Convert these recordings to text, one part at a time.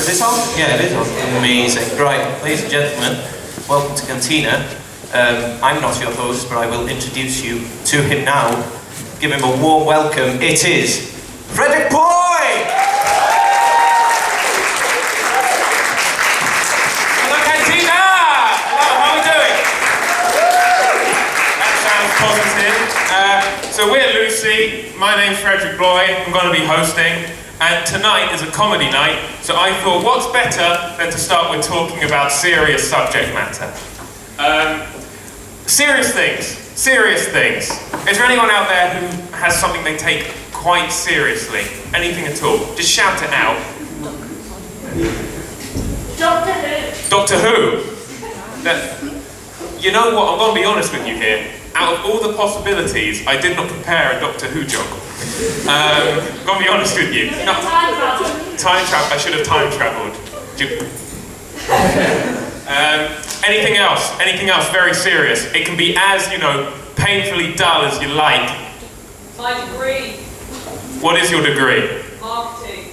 Is this on? Yeah, it is on. Amazing. Right, ladies and gentlemen, welcome to Kanteena. I'm not your host, but I will introduce you to him now. Give him a warm welcome. It is Frederick Bloy! Hello, Kanteena! Hello, how are we doing? That sounds positive. So we're LUCI. My name's Frederick Bloy. I'm going to be hosting. And tonight is a comedy night, so I thought, what's better than to start with talking about serious subject matter? Serious things. Is there anyone out there who has something they take quite seriously? Anything at all? Just shout it out. Doctor Who. Doctor Who? You know what, I'm going to be honest with you here. Out of all the possibilities, I did not prepare a Doctor Who joke. I'm going to be honest with you. No, time travel. I should have time travelled. Anything else? Anything else very serious? It can be as, painfully dull as you like. My degree. What is your degree? Marketing.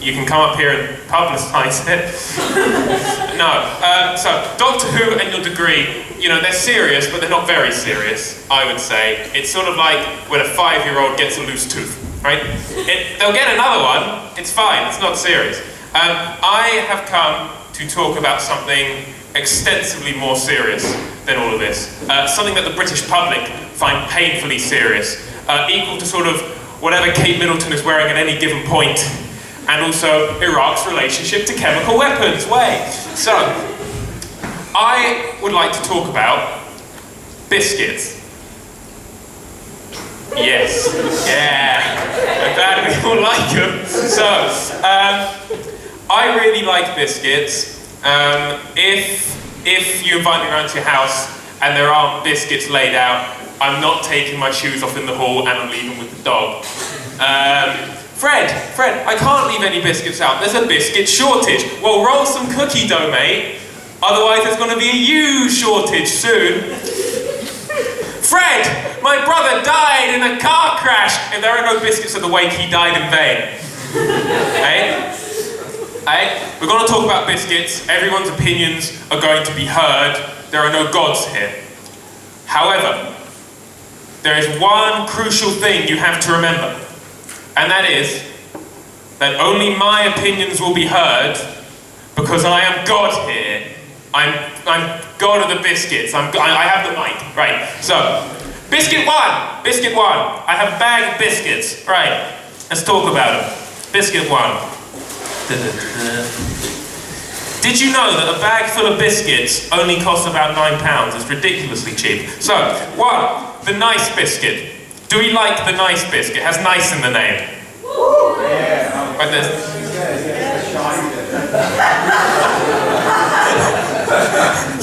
You can come up here and publicise it. No. So, Doctor Who and your degree, they're serious, but they're not very serious, I would say. It's sort of like when a 5-year-old gets a loose tooth, right? They'll get another one, it's fine, it's not serious. I have come to talk about something extensively more serious than all of this. Something that the British public find painfully serious, equal to sort of whatever Kate Middleton is wearing at any given point, and also Iraq's relationship to chemical weapons. So, I would like to talk about biscuits. Yes, yeah, I'm glad we all like them. So, I really like biscuits. If you invite me around to your house and there aren't biscuits laid out, I'm not taking my shoes off in the hall and I'm leaving with the dog. Fred, I can't leave any biscuits out. There's a biscuit shortage. Well, roll some cookie dough, mate. Otherwise, there's going to be a huge shortage soon. Fred, my brother died in a car crash. If there are no biscuits at the wake, he died in vain. Hey, we're going to talk about biscuits. Everyone's opinions are going to be heard. There are no gods here. However, there is one crucial thing you have to remember. And that is that only my opinions will be heard because I am God here. I'm God of the biscuits. I have the mic. Right. So, biscuit one. I have a bag of biscuits. Right. Let's talk about them. Biscuit one. Did you know that a bag full of biscuits only costs about £9? It's ridiculously cheap. So, one, the nice biscuit. Do we like the nice biscuit? It has nice in the name. Yeah. Right, there's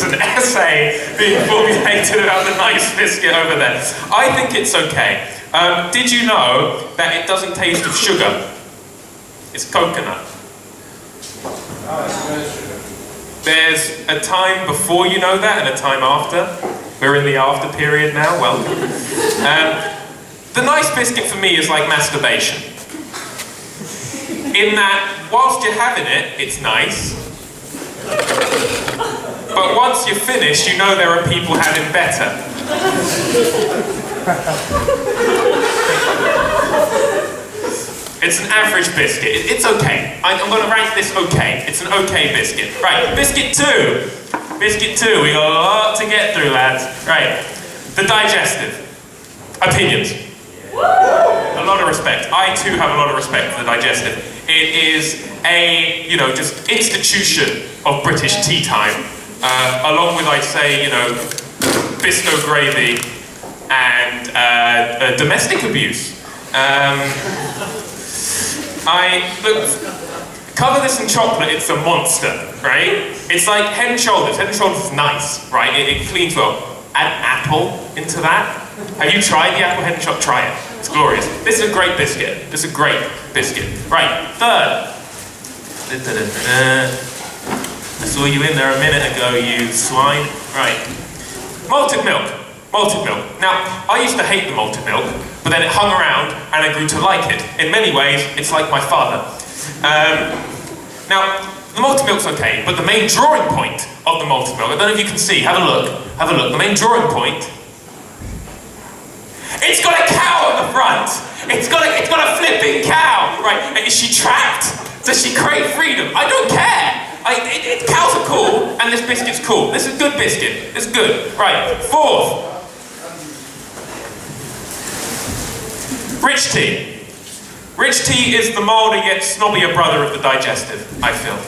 an essay being formulated about the nice biscuit over there. I think it's okay. Did you know that it doesn't taste of sugar? It's coconut. There's a time before you know that and a time after. We're in the after period now, welcome. The nice biscuit for me is like masturbation. In that, whilst you're having it, it's nice. But once you're finished, you know there are people having better. It's an average biscuit. It's okay. I'm going to rank this okay. It's an okay biscuit. Right, biscuit two. Biscuit two. We got a lot to get through, lads. Right, the digestive. Opinions. A lot of respect. I too have a lot of respect for the digestive. It is a, just institution of British tea time, along with, I'd say, Bisco gravy and domestic abuse. Cover this in chocolate, it's a monster, right? It's like Head and Shoulders. Head and Shoulders is nice, right? It cleans well. Add apple into that. Have you tried the apple Head and Shoulders? Try it. It's glorious. This is a great biscuit. This is a great biscuit. Right, third. I saw you in there a minute ago, you swine. Right. Malted milk. Malted milk. Now, I used to hate the malted milk, but then it hung around and I grew to like it. In many ways, it's like my father. Now, the malted milk's okay, but the main drawing point of the malted milk, I don't know if you can see, have a look, the main drawing point, it's got a cow on the front! It's got a flipping cow! Right, and is she trapped? Does she crave freedom? I don't care! Cows are cool, and this biscuit's cool. This is a good biscuit. It's good. Right, fourth. Rich tea. Rich tea is the milder yet snobbier brother of the digestive, I feel.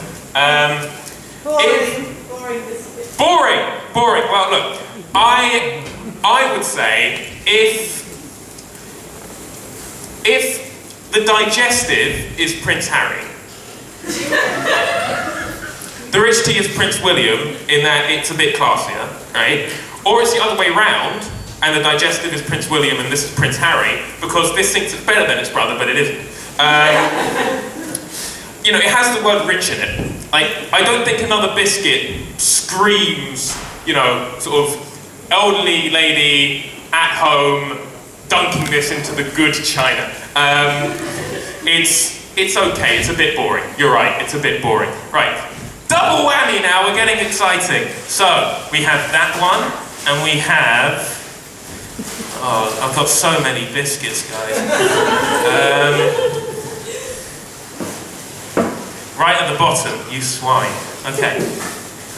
Boring biscuit. Boring. Well, look, I would say if the digestive is Prince Harry, the rich tea is Prince William in that it's a bit classier, right? Or it's the other way round, and the digestive is Prince William and this is Prince Harry, because this thinks it's better than its brother, but it isn't. You know, it has the word rich in it. Like, I don't think another biscuit screams, you know, sort of elderly lady at home dunking this into the good china. It's okay, it's a bit boring. You're right, it's a bit boring. Right, double whammy now, we're getting exciting. So, we have that one, and we have... Oh, I've got so many biscuits, guys. Right at the bottom, you swine. Okay.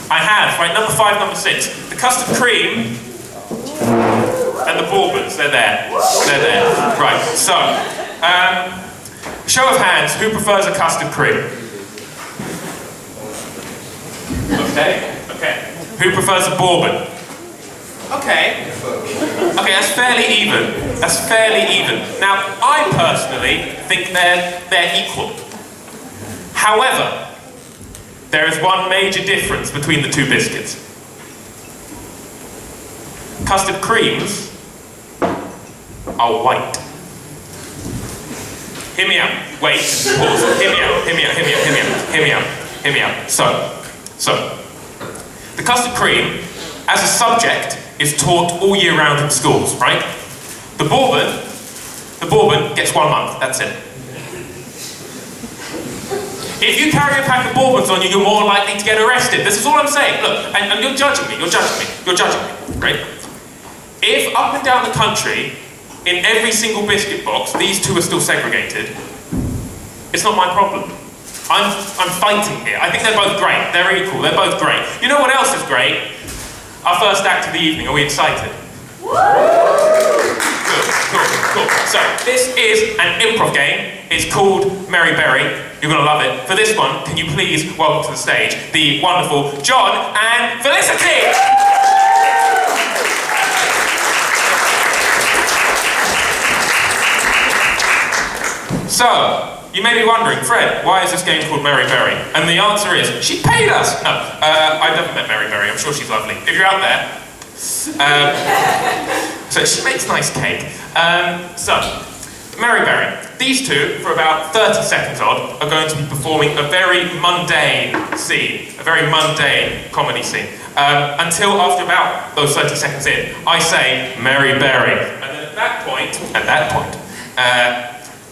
I have, right, number 5, number 6, the custard cream and the bourbons, they're there. They're there. Right, so, show of hands, who prefers a custard cream? Okay. Who prefers a bourbon? Okay, that's fairly even. That's fairly even. Now, I personally think they're equal. However, there is one major difference between the two biscuits. Custard creams are white. Hear me out. Wait, pause. Hear me out. So, the custard cream, as a subject, is taught all year round in schools, right? The bourbon gets 1 month, that's it. If you carry a pack of bourbons on you, you're more likely to get arrested. This is all I'm saying. Look, and you're judging me, right? If up and down the country, in every single biscuit box, these two are still segregated, it's not my problem. I'm fighting here. I think they're both great. They're equal. They're both great. You know what else is great? Our first act of the evening. Are we excited? Cool. So, this is an improv game. It's called Mary Berry. You're going to love it. For this one, can you please welcome to the stage the wonderful Jon and Felicity! So, you may be wondering, Fred, why is this game called Mary Berry? And the answer is, she paid us! No, I've never met Mary Berry, I'm sure she's lovely. If you're out there, so she makes nice cake. So, Mary Berry, these two, for about 30 seconds odd, are going to be performing a very mundane scene, a very mundane comedy scene. Until after about those 30 seconds in, I say, Mary Berry. And then at that point,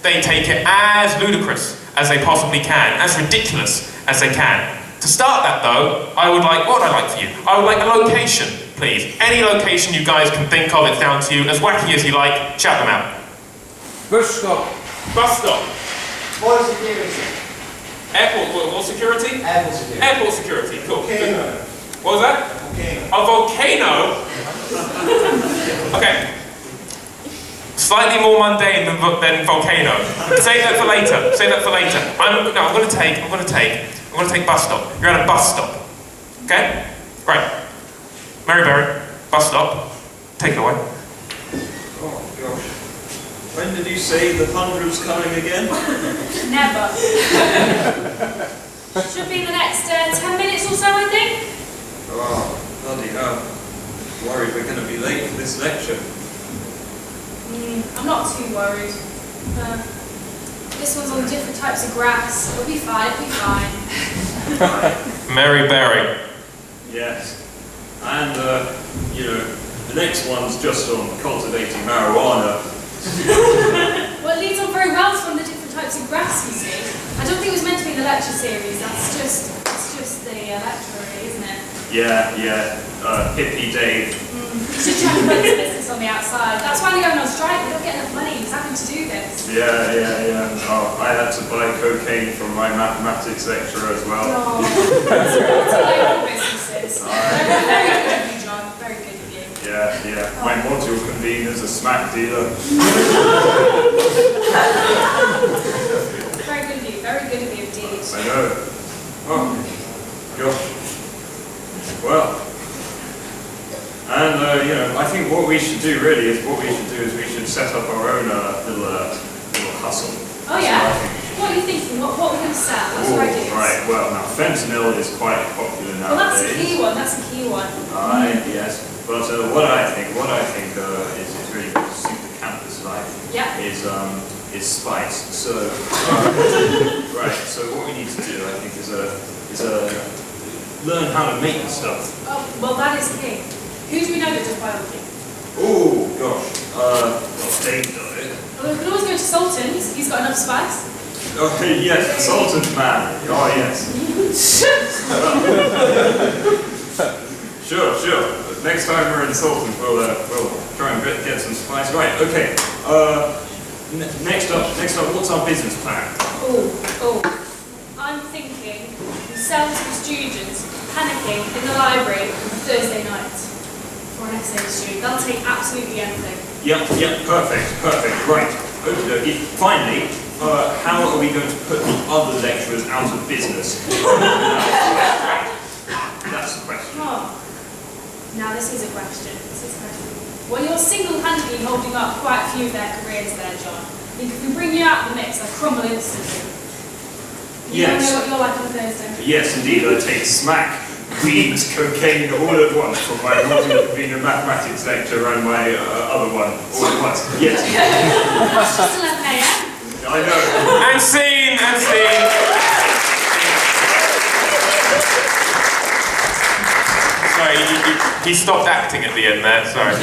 they take it as ludicrous as they possibly can, as ridiculous as they can. To start that though, what would I like for you? I would like a location, please. Any location you guys can think of, it's down to you. As wacky as you like, shout them out. Bus stop. Bus stop. What security? Airport, what security? Airport security. Airport security, cool. Volcano. What was that? Volcano. A volcano? Okay. Slightly more mundane than volcano. Save that for later. I'm gonna take bus stop. You're at a bus stop. Okay? Right. Mary Berry, bus stop. Take it away. Oh gosh. When did you say the 100's coming again? Never. Should be the next 10 minutes or so, I think. Oh, bloody hell. Worried we're going to be late for this lecture. I'm not too worried. This one's on different types of grass. It'll be fine, Mary Berry. Yes. And, the next one's just on cultivating marijuana. Well, it leads on very well from the different types of grass, you see. I don't think it was meant to be the lecture series. It's just the lecture, isn't it? Yeah. Hippie Dave. He's just trying to build his business on the outside. That's why they're going on strike. They don't get enough money. He's having to do this. Yeah. Oh, I had to buy cocaine from my mathematics lecturer as well. Oh, that's local businesses. Very good of you, John. Very good of you. Yeah. My module convener's a smack dealer. Very good of you. Very good of you indeed. I know. Oh, gosh. Well. And, I think what we should do really is we should set up our own little hustle. Oh yeah? So What are you thinking? What are we going to sell? What's your ideas? Right, well now fentanyl is quite popular nowadays. Well, that's a key one. That's a key one. Yes. But what I think is really going to suit the campus life is spice. So right. So what we need to do, I think, is learn how to make the stuff. Oh, well, that is key. Who do we know that does biology? Oh gosh. Well, Dave does it. Well, we can always go to Sultan's. He's got enough spice. Oh yes, Sultan's man. Oh yes. Sure. Next time we're in Sultan's, we'll try and get some spice. Right. Okay. Next up, what's our business plan? Oh. I'm thinking we sell to the students panicking in the library on Thursday night for an essay student. They'll take absolutely anything. Yep. Perfect. Right. Okay. Finally, how are we going to put the other lecturers out of business? That's the question. Oh. Now this is a question. Well, you're single-handedly holding up quite a few of their careers there, John. I think if we bring you out of the mix, they'll crumble instantly. You don't know what you're like on Thursday. Yes, indeed. I take smack, weed, cocaine all at once from my being a mathematics lecturer and my other one all at once. Yes. That's just 11 a.m. I know. And scene. Sorry, he stopped acting at the end there, sorry.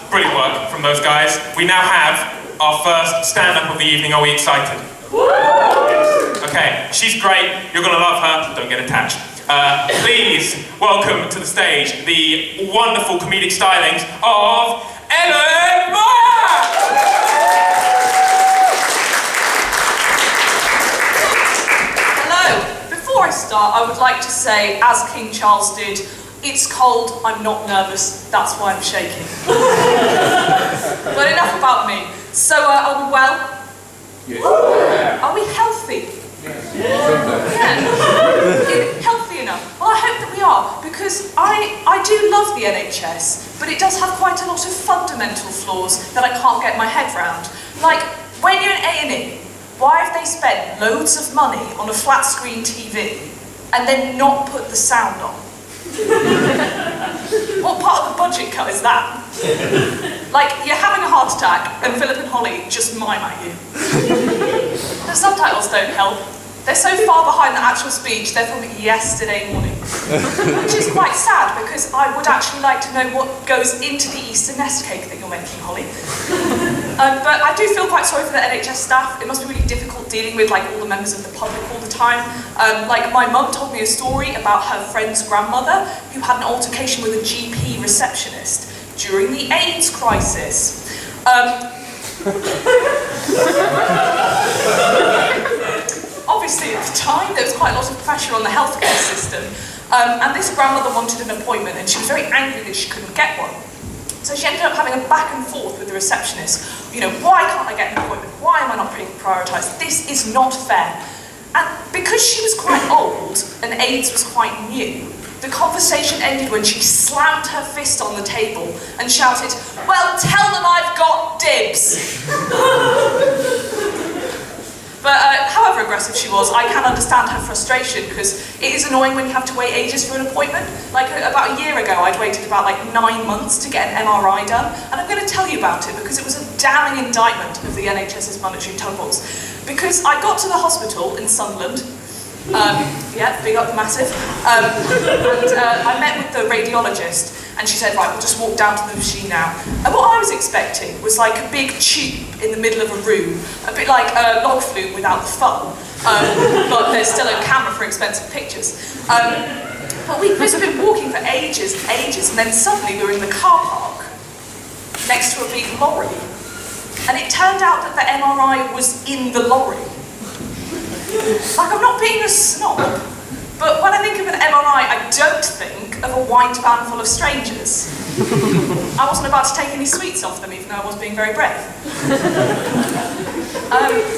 Brilliant work from those guys. We now have our first stand-up of the evening. Are we excited? Okay, she's great. You're going to love her. Don't get attached. Please welcome to the stage the wonderful comedic stylings of Iestyn Moir! Before I start, I would like to say, as King Charles did, it's cold, I'm not nervous, that's why I'm shaking. But enough about me. So, are we well? Yes. Are we healthy? Yeah. Healthy enough? Well, I hope that we are, because I do love the NHS, but it does have quite a lot of fundamental flaws that I can't get my head round. Like, when you're in A&E, why have they spent loads of money on a flat screen TV and then not put the sound on? What part of the budget cut is that? Like, you're having a heart attack and Philip and Holly just mime at you. The subtitles don't help. They're so far behind the actual speech, they're from yesterday morning. Which is quite sad, because I would actually like to know what goes into the Easter nest cake that you're making, Holly. But I do feel quite sorry for the NHS staff. It must be really difficult dealing with like all the members of the public all the time. Like my mum told me a story about her friend's grandmother who had an altercation with a GP receptionist during the AIDS crisis. Obviously at the time there was quite a lot of pressure on the healthcare system, and this grandmother wanted an appointment and she was very angry that she couldn't get one. So she ended up having a back and forth with the receptionist. You know, why can't I get an appointment? Why am I not being prioritised? This is not fair. And because she was quite old and AIDS was quite new, the conversation ended when she slammed her fist on the table and shouted, "Well, tell them I've got dibs." But however aggressive she was, I can understand her frustration, because it is annoying when you have to wait ages for an appointment. Like about a year ago, I'd waited about like 9 months to get an MRI done, and I'm going to tell you about it because it was a damning indictment of the NHS's monetary tumbles. Because I got to the hospital in Sunderland, yeah, big up the massive, and I met with the radiologist, And she said, right, we'll just walk down to the machine now. And what I was expecting was like a big tube in the middle of a room, a bit like a log flume without the fun. But there's still a camera for expensive pictures. But we've been walking for ages and ages, and then suddenly we were in the car park next to a big lorry. And it turned out that the MRI was in the lorry. Like, I'm not being a snob, but when I think of an MRI, I don't think of a white van full of strangers. I wasn't about to take any sweets off them, even though I was being very brave.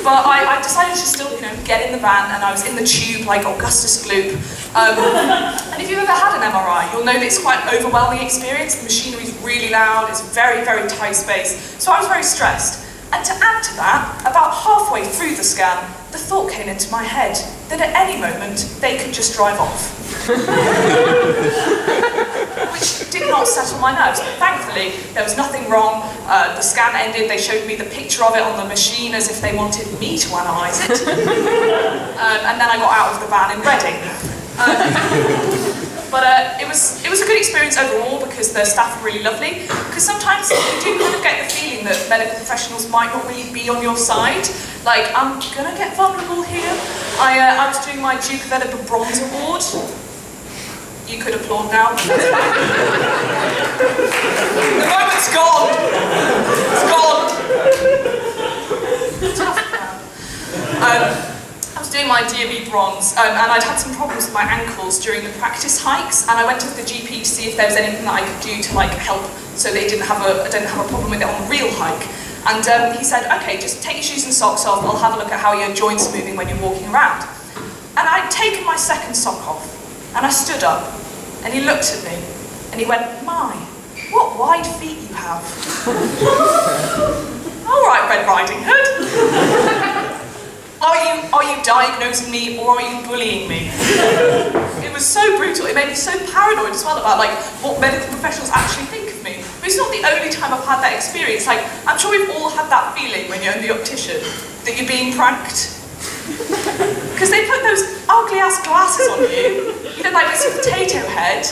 But I decided to still, get in the van, and I was in the tube like Augustus Gloop. And if you've ever had an MRI, you'll know that it's quite an overwhelming experience. The machinery is really loud, it's very, very tight space. So I was very stressed. And to add to that, about halfway through the scan, the thought came into my head that at any moment they could just drive off. Which did not settle my nerves, but thankfully there was nothing wrong. The scan ended, they showed me the picture of it on the machine as if they wanted me to analyse it. And then I got out of the van in Reading. But it was a good experience overall because the staff were really lovely. Because sometimes you do kind of get the feeling that medical professionals might not really be on your side. Like, I'm gonna get vulnerable here. I was doing my Duke of Edinburgh Bronze Award. You could applaud now. The moment's gone. It's gone. Tough crowd. I was doing my DME bronze, and I'd had some problems with my ankles during the practice hikes, and I went to the GP to see if there was anything that I could do to help so they didn't have a problem with it on the real hike. And he said, okay, just take your shoes and socks off, I'll have a look at how your joints are moving when you're walking around. And I'd taken my second sock off, and I stood up, and he looked at me, and he went, my, what wide feet you have. All right, Red Riding Hood. Are you diagnosing me or are you bullying me? It was so brutal. It made me so paranoid as well about what medical professionals actually think of me. But it's not the only time I've had that experience. I'm sure we've all had that feeling when you're in the optician that you're being pranked. Because they put those ugly ass glasses on you, like this potato head,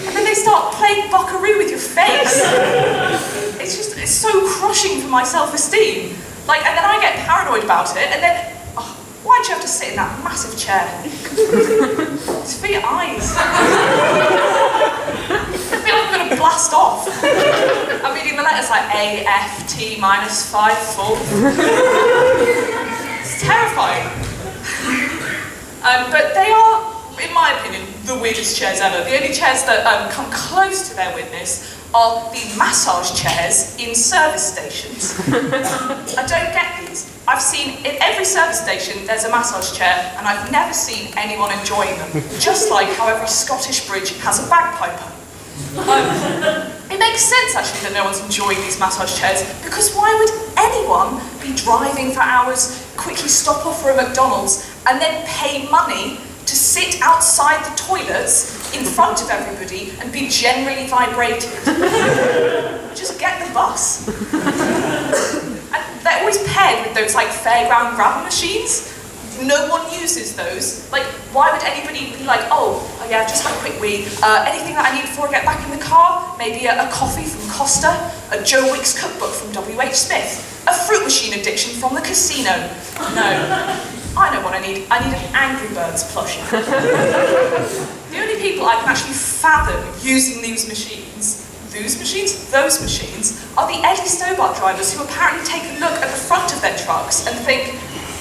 and then they start playing buckaroo with your face. It's so crushing for my self-esteem. And then I get paranoid about it, and then why'd you have to sit in that massive chair? It's for your eyes. I feel like I'm going to blast off. I'm reading the letters like A, F, T, -5, 4. It's terrifying. But they are, in my opinion, the weirdest chairs ever. The only chairs that come close to their weirdness are the massage chairs in service stations. I don't get these. I've seen in every service station there's a massage chair, and I've never seen anyone enjoying them. Just like how every Scottish bridge has a bagpiper. It makes sense actually that no one's enjoying these massage chairs, because why would anyone be driving for hours, quickly stop off for a McDonald's, and then pay money to sit outside the toilets in front of everybody and be generally vibrated? Just get the bus. And they're always paired with those fairground grab machines. No one uses those. Why would anybody be oh yeah, just have a quick wee. Anything that I need before I get back in the car? Maybe a coffee from Costa, a Joe Wicks cookbook from W.H. Smith, a fruit machine addiction from the casino. No. I know what I need. I need an Angry Birds plushie. The only people I can actually fathom using those machines, are the Eddie Stobart drivers who apparently take a look at the front of their trucks and think,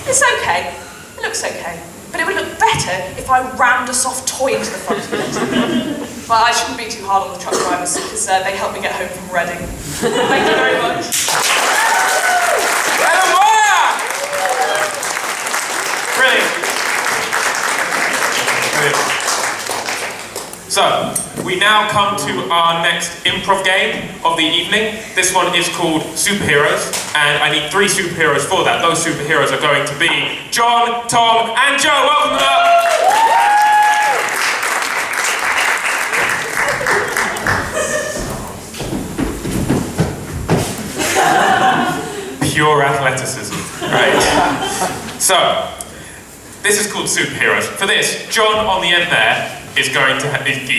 it's okay, it looks okay, but it would look better if I rammed a soft toy into the front of it. But I shouldn't be too hard on the truck drivers because they helped me get home from Reading. Thank you very much. Brilliant. So, we now come to our next improv game of the evening. This one is called Superheroes, and I need 3 superheroes for that. Those superheroes are going to be Jon, Tom, and Joe. Welcome them up. Pure athleticism. Right. So, this is called Superheroes. For this, Jon on the end there is going to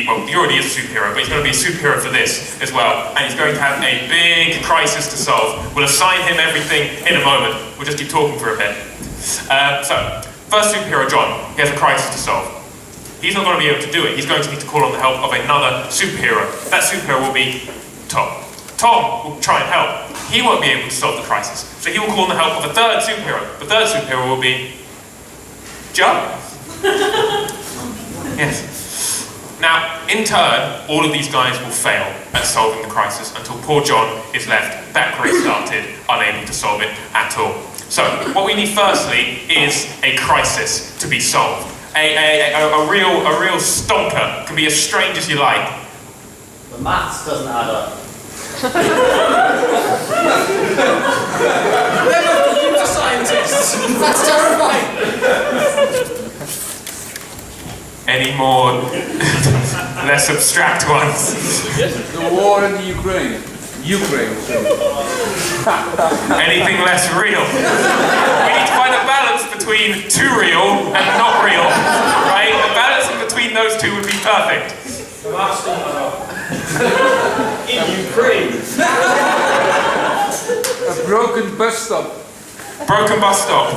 well, he already is a superhero, but he's going to be a superhero for this as well, and he's going to have a big crisis to solve. We'll assign him everything in a moment. We'll just keep talking for a bit. So, first superhero, Jon, he has a crisis to solve. He's not going to be able to do it. He's going to need to call on the help of another superhero. That superhero will be Tom. Tom will try and help. He won't be able to solve the crisis, so he will call on the help of a third superhero. The third superhero will be Jon. Yes. Now, in turn, all of these guys will fail at solving the crisis until poor Jon is left, that career started, unable to solve it at all. So, what we need firstly is a crisis to be solved. A real stonker, can be as strange as you like. The maths doesn't add up. Never computer scientists! That's terrifying! Any more less abstract ones? The war in the Ukraine. Anything less real? We need to find a balance between too real and not real, right? A balance in between those two would be perfect. The maths don't add up. In Ukraine. A broken bus stop. Broken bus stop.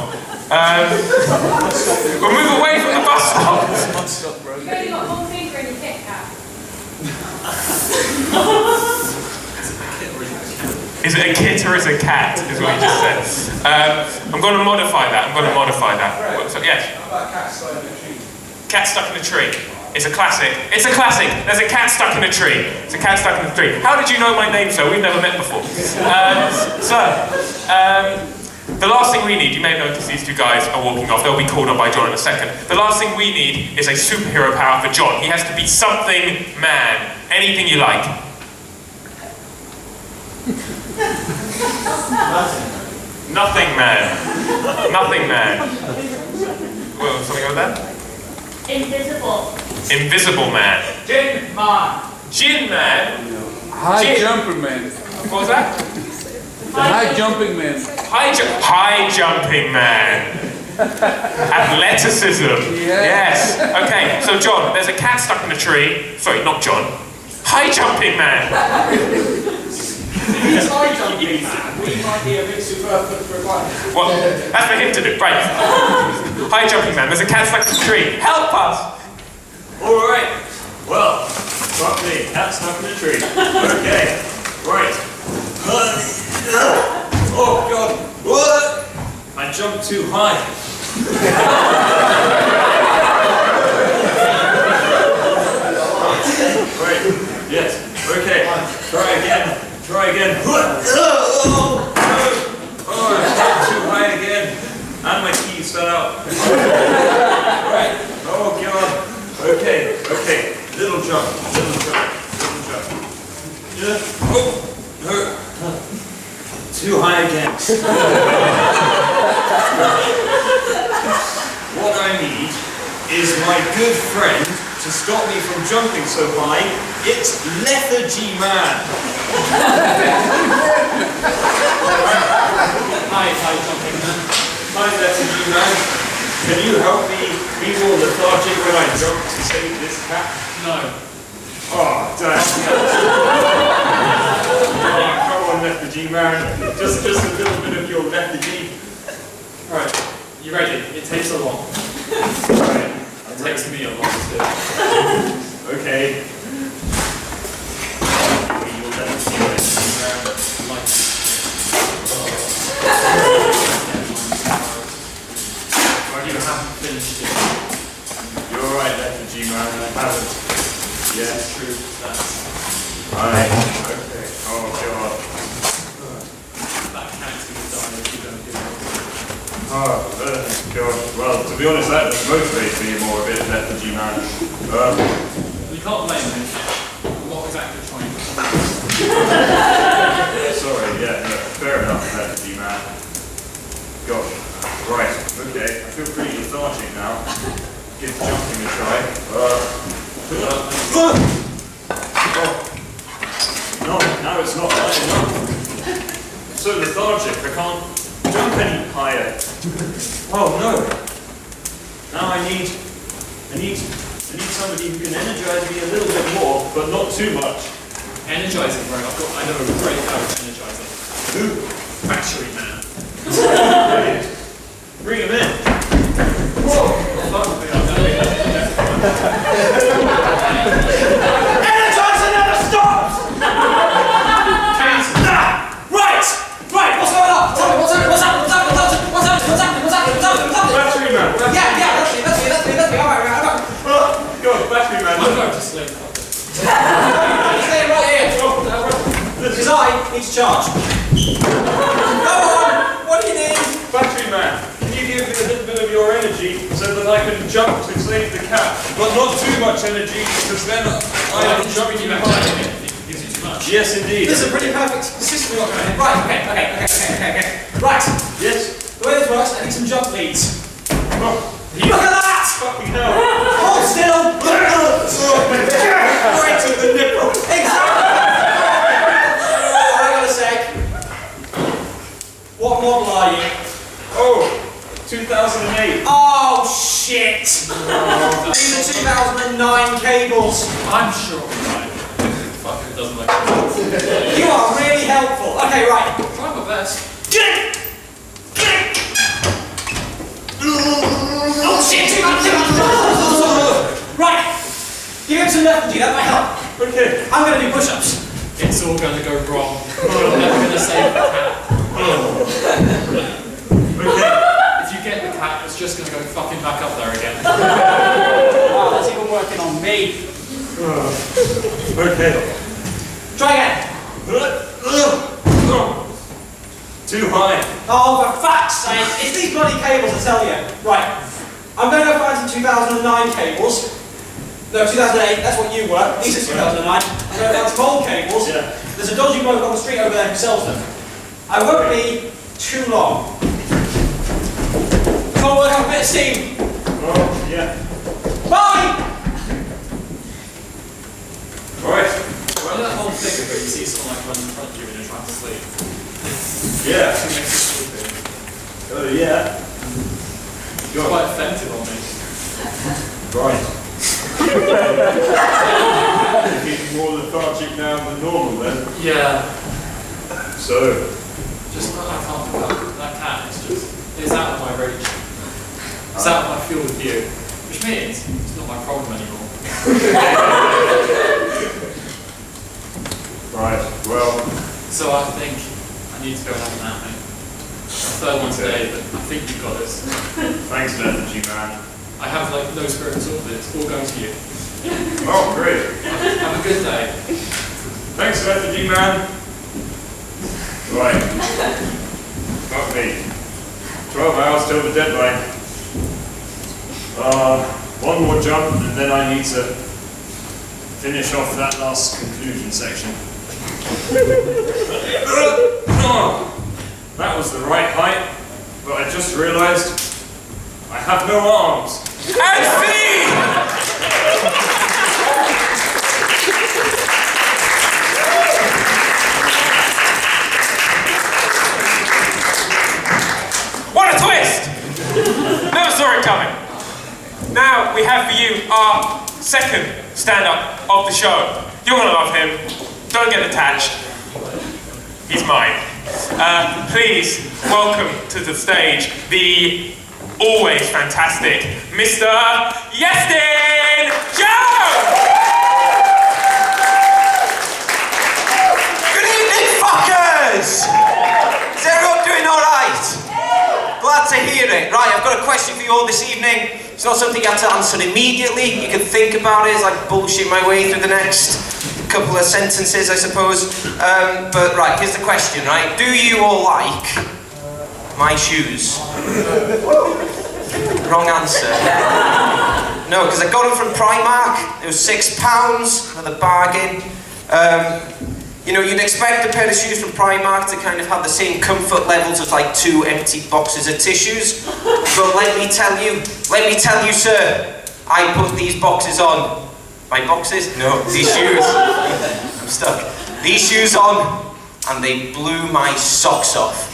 We'll move away from the bus stop. You've only got one finger in your Kit Kat. Is it a kit or is it a cat, is what you just said. I'm going to modify that. So, yes? How about cat stuck in a tree? Cat stuck in a tree. It's a classic. It's a classic. There's a cat stuck in a tree. It's a cat stuck in a tree. How did you know my name, sir? We've never met before. The last thing we need, you may have noticed these two guys are walking off. They'll be called on by Jon in a second. The last thing we need is a superhero power for Jon. He has to be something man. Anything you like. Nothing man. Nothing man. Well, something like that? Invisible. Invisible man. Gin man. Gin man. High jumper man. What was that? The high jumping man. High jumping man. Athleticism. Yes. Okay, so Jon, there's a cat stuck in a tree. Sorry, not Jon. High jumping man. He's high jumping man. We might be a bit superfluous for a while. Well, that's for him to do. Right. High jumping man. There's a cat stuck in a tree. Help us. Alright. Well, fuck me. Cat stuck in a tree. Okay. Right. Oh god. What? I jumped too high. Right. Yes. Okay. Try again. Oh, I jumped too high again. And my keys fell out. Right. Oh god. Okay. Little jump. Yeah. Oh. Too high again. What I need is my good friend to stop me from jumping so high. It's Lethargy Man. Hi, jumping man. Hi, Lethargy Man. Can you help me be more lethargic when I jump to save this cat? No. Oh, damn. Come on, Lethargy Man. Just a little bit of your lethargy. Right, you ready? It takes a lot. Right. It takes me a lot too. Okay. Your lethargy Man. Like, I haven't finished it. You're right, Lethargy Man. I haven't. Yes. It's true. That's Right. Okay. Oh god. that cat's gonna die if you don't give it. Oh god. Well, to be honest, that motivates me more a bit, Lethargy Man. You can't blame him. What exactly trying to Sorry. Yeah. No, fair enough, Lethargy Man. Gosh. Right. Okay. I feel pretty lethargic now. Give jumping a try. No, now it's not high enough. I'm so lethargic, I can't jump any higher. Oh no. Now I need I need somebody who can energize me a little bit more, but not too much. Energizing, right? I know a great guy with energizing. Who? Factory man. Brilliant. Bring him in. Whoa! Energizer never stops! Right! Right, what's going on? Tell me, what's happening? Battery man. Yeah, that's me. Alright. Go, battery man. I'm going to sleep. Stay right here. Because I need to charge. Go on, what do you need? Battery man, can you give me a little bit of your energy so that I can jump to save the cat? But not too much energy, because then I am jumping too high. Gives you too much. Yes, indeed. This is a pretty perfect system you've got going. Right, okay. Right, Yes. the way this works, I need some jump leads. Oh, Look at that! fucking hell. Hold still! Right to the nipple. Exactly! Hang on a sec. What model are you? Oh, 2008. Oh, shit! These are 2009 cables. I'm sure I'm right. Fuck, it doesn't look good. You are really helpful. Okay, right. Try my best. Oh, shit! Too much! Right. Give him some lethargy, that might help. Okay. I'm going to do push-ups. It's all going to go wrong. I'm never going to save the cat. Okay. If you get the cat, it's just going to go fucking back up there again. Wow, that's even working on me. Okay. Try again. Too high. Oh, for fuck's sake. It's these bloody cables, I tell you. Right. I'm going to go find some 2009 cables. No, 2008, that's what you were. These are 2009. I'm going to find some old cables. Yeah. There's a dodgy bloke on the street over there who sells them. I won't be too long. Can't work on a bit of steam. Oh, yeah. Bye! Alright. Well, that whole thing where you see someone like running in front of you when you're trying to sleep. Yeah. It makes you sleepy. Oh, yeah. It's quite offensive on me. Right. Getting more lethargic now than normal then. Yeah. So. Just, I can't do that. That cat is just, it's out of my reach. It's out of my field of view. Which means, it's not my problem anymore. Right, well. So I think I need to go and have a nap, mate. Third one today, but I think you've got this. Thanks, lethargy man. I have like no spirit at all, but it's all going to you. Oh, great. Have a good day. Thanks, lethargy man. Right. Fuck me. 12 hours till the deadline. One more jump, and then I need to finish off that last conclusion section. That was the right height, but I just realized I have no arms. And feet! What a twist! Never saw it coming. Now we have for you our second stand-up of the show. You're gonna love him. Don't get attached. He's mine. Please welcome to the stage the always fantastic Mr. Iestyn Jones! Good evening, fuckers! Is everyone doing alright? Glad to hear it. Right, I've got a question for you all this evening. It's not something you have to answer immediately. You can think about it as I bullshit my way through the next couple of sentences, I suppose. But right, here's the question, right? Do you all like my shoes? Wrong answer. No, because I got them from Primark. It was £6, another bargain. You know, you'd expect a pair of shoes from Primark to kind of have the same comfort levels as like 2 empty boxes of tissues. But let me tell you, sir, I put these boxes on. My boxes? No, these shoes. I'm stuck. These shoes on, and they blew my socks off.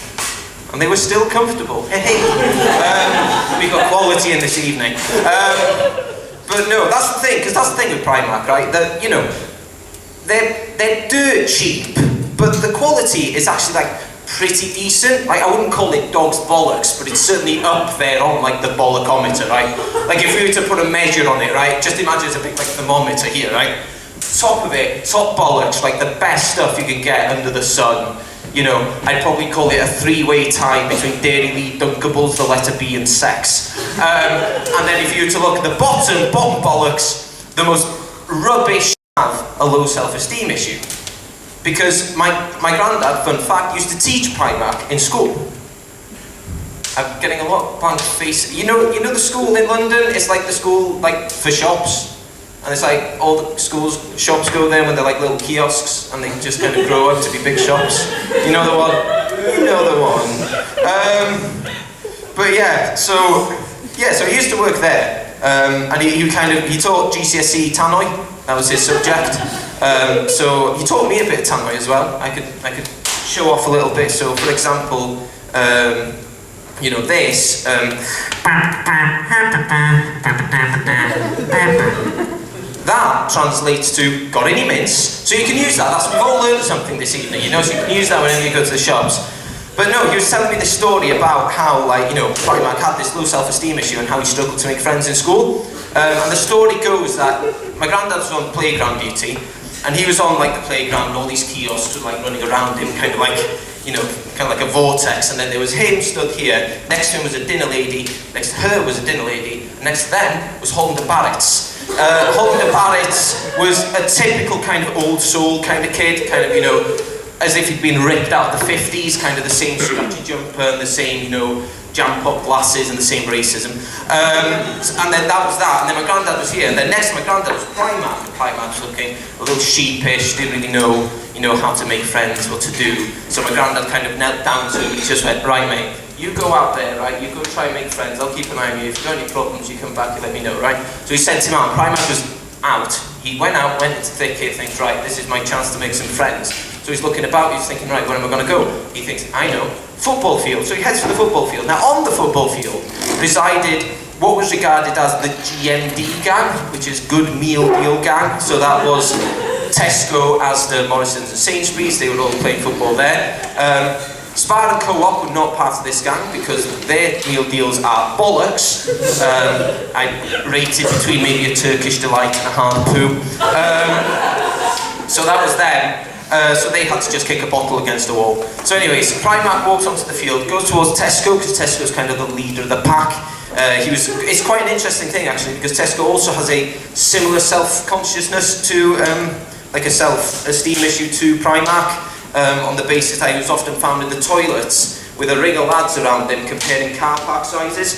And they were still comfortable. Hey. We've got quality in this evening. But no, that's the thing, because that's the thing with Primark, right? That, you know, they're dirt cheap, but the quality is actually like pretty decent. Like, I wouldn't call it dog's bollocks, but it's certainly up there on like the bollocometer, right? Like if we were to put a measure on it, right? Just imagine it's a big like thermometer here, right? Top of it, top bollocks, like the best stuff you can get under the sun. You know, I'd probably call it a three-way tie between Dairy Lee, Dunkables, the letter B, and sex. And then if you were to look at the bottom bollocks, the most rubbish have a low self-esteem issue. Because my granddad, fun fact, used to teach Primark in school. I'm getting a lot of blank face. You know the school in London? It's like the school like for shops. And it's like all the shops go there when they're like little kiosks and they just kind of grow up to be big shops. You know the one? You know the one. But yeah, so he used to work there. And he taught GCSE Tannoy. That was his subject. So he taught me a bit of Tannoy as well. I could show off a little bit. So for example, you know this. That translates to got any mints. So you can use that. We've all learned something this evening, you know, so you can use that whenever you go to the shops. But no, he was telling me this story about how, like, you know, Primark had this low self-esteem issue and how he struggled to make friends in school. And the story goes that my granddad was on playground duty, and he was on like the playground, and all these kiosks were like running around him, kind of like, you know, kind of like a vortex. And then there was him stood here, next to him was a dinner lady, next to her was a dinner lady, and next to them was Holden Barrett's. Holden Barrett's was a typical kind of old soul kind of kid, kind of, you know, as if he'd been ripped out of the 50s, kind of the same scratchy jumper and the same, you know, jam-pop glasses and the same racism. And then that was that, and then my granddad was here, and then next to my granddad was Primark, and Primark was looking a little sheepish, didn't really know, you know, how to make friends, what to do. So my granddad kind of knelt down to him and he just went, right mate, you go out there, right, you go try and make friends, I'll keep an eye on you, if you've got any problems you come back and let me know, right? So he sent him out, Primark was out. He went out, went into thick here, thinks, right, this is my chance to make some friends. So he's looking about, he's thinking, right, where am I going to go? He thinks, I know, football field. So he heads for the football field. Now on the football field resided what was regarded as the GMD gang, which is Good Meal Deal Gang. So that was Tesco, Asda, Morrison's and Sainsbury's. They were all playing football there. Spar and Co-op were not part of this gang because their meal deals are bollocks. I rated between maybe a Turkish delight and a hard poo. So that was them. So they had to just kick a bottle against the wall. So anyways, Primark walks onto the field, goes towards Tesco, because Tesco's kind of the leader of the pack. It's quite an interesting thing actually, because Tesco also has a similar self-consciousness to, like a self-esteem issue to Primark, on the basis that he was often found in the toilets with a ring of lads around him comparing car park sizes.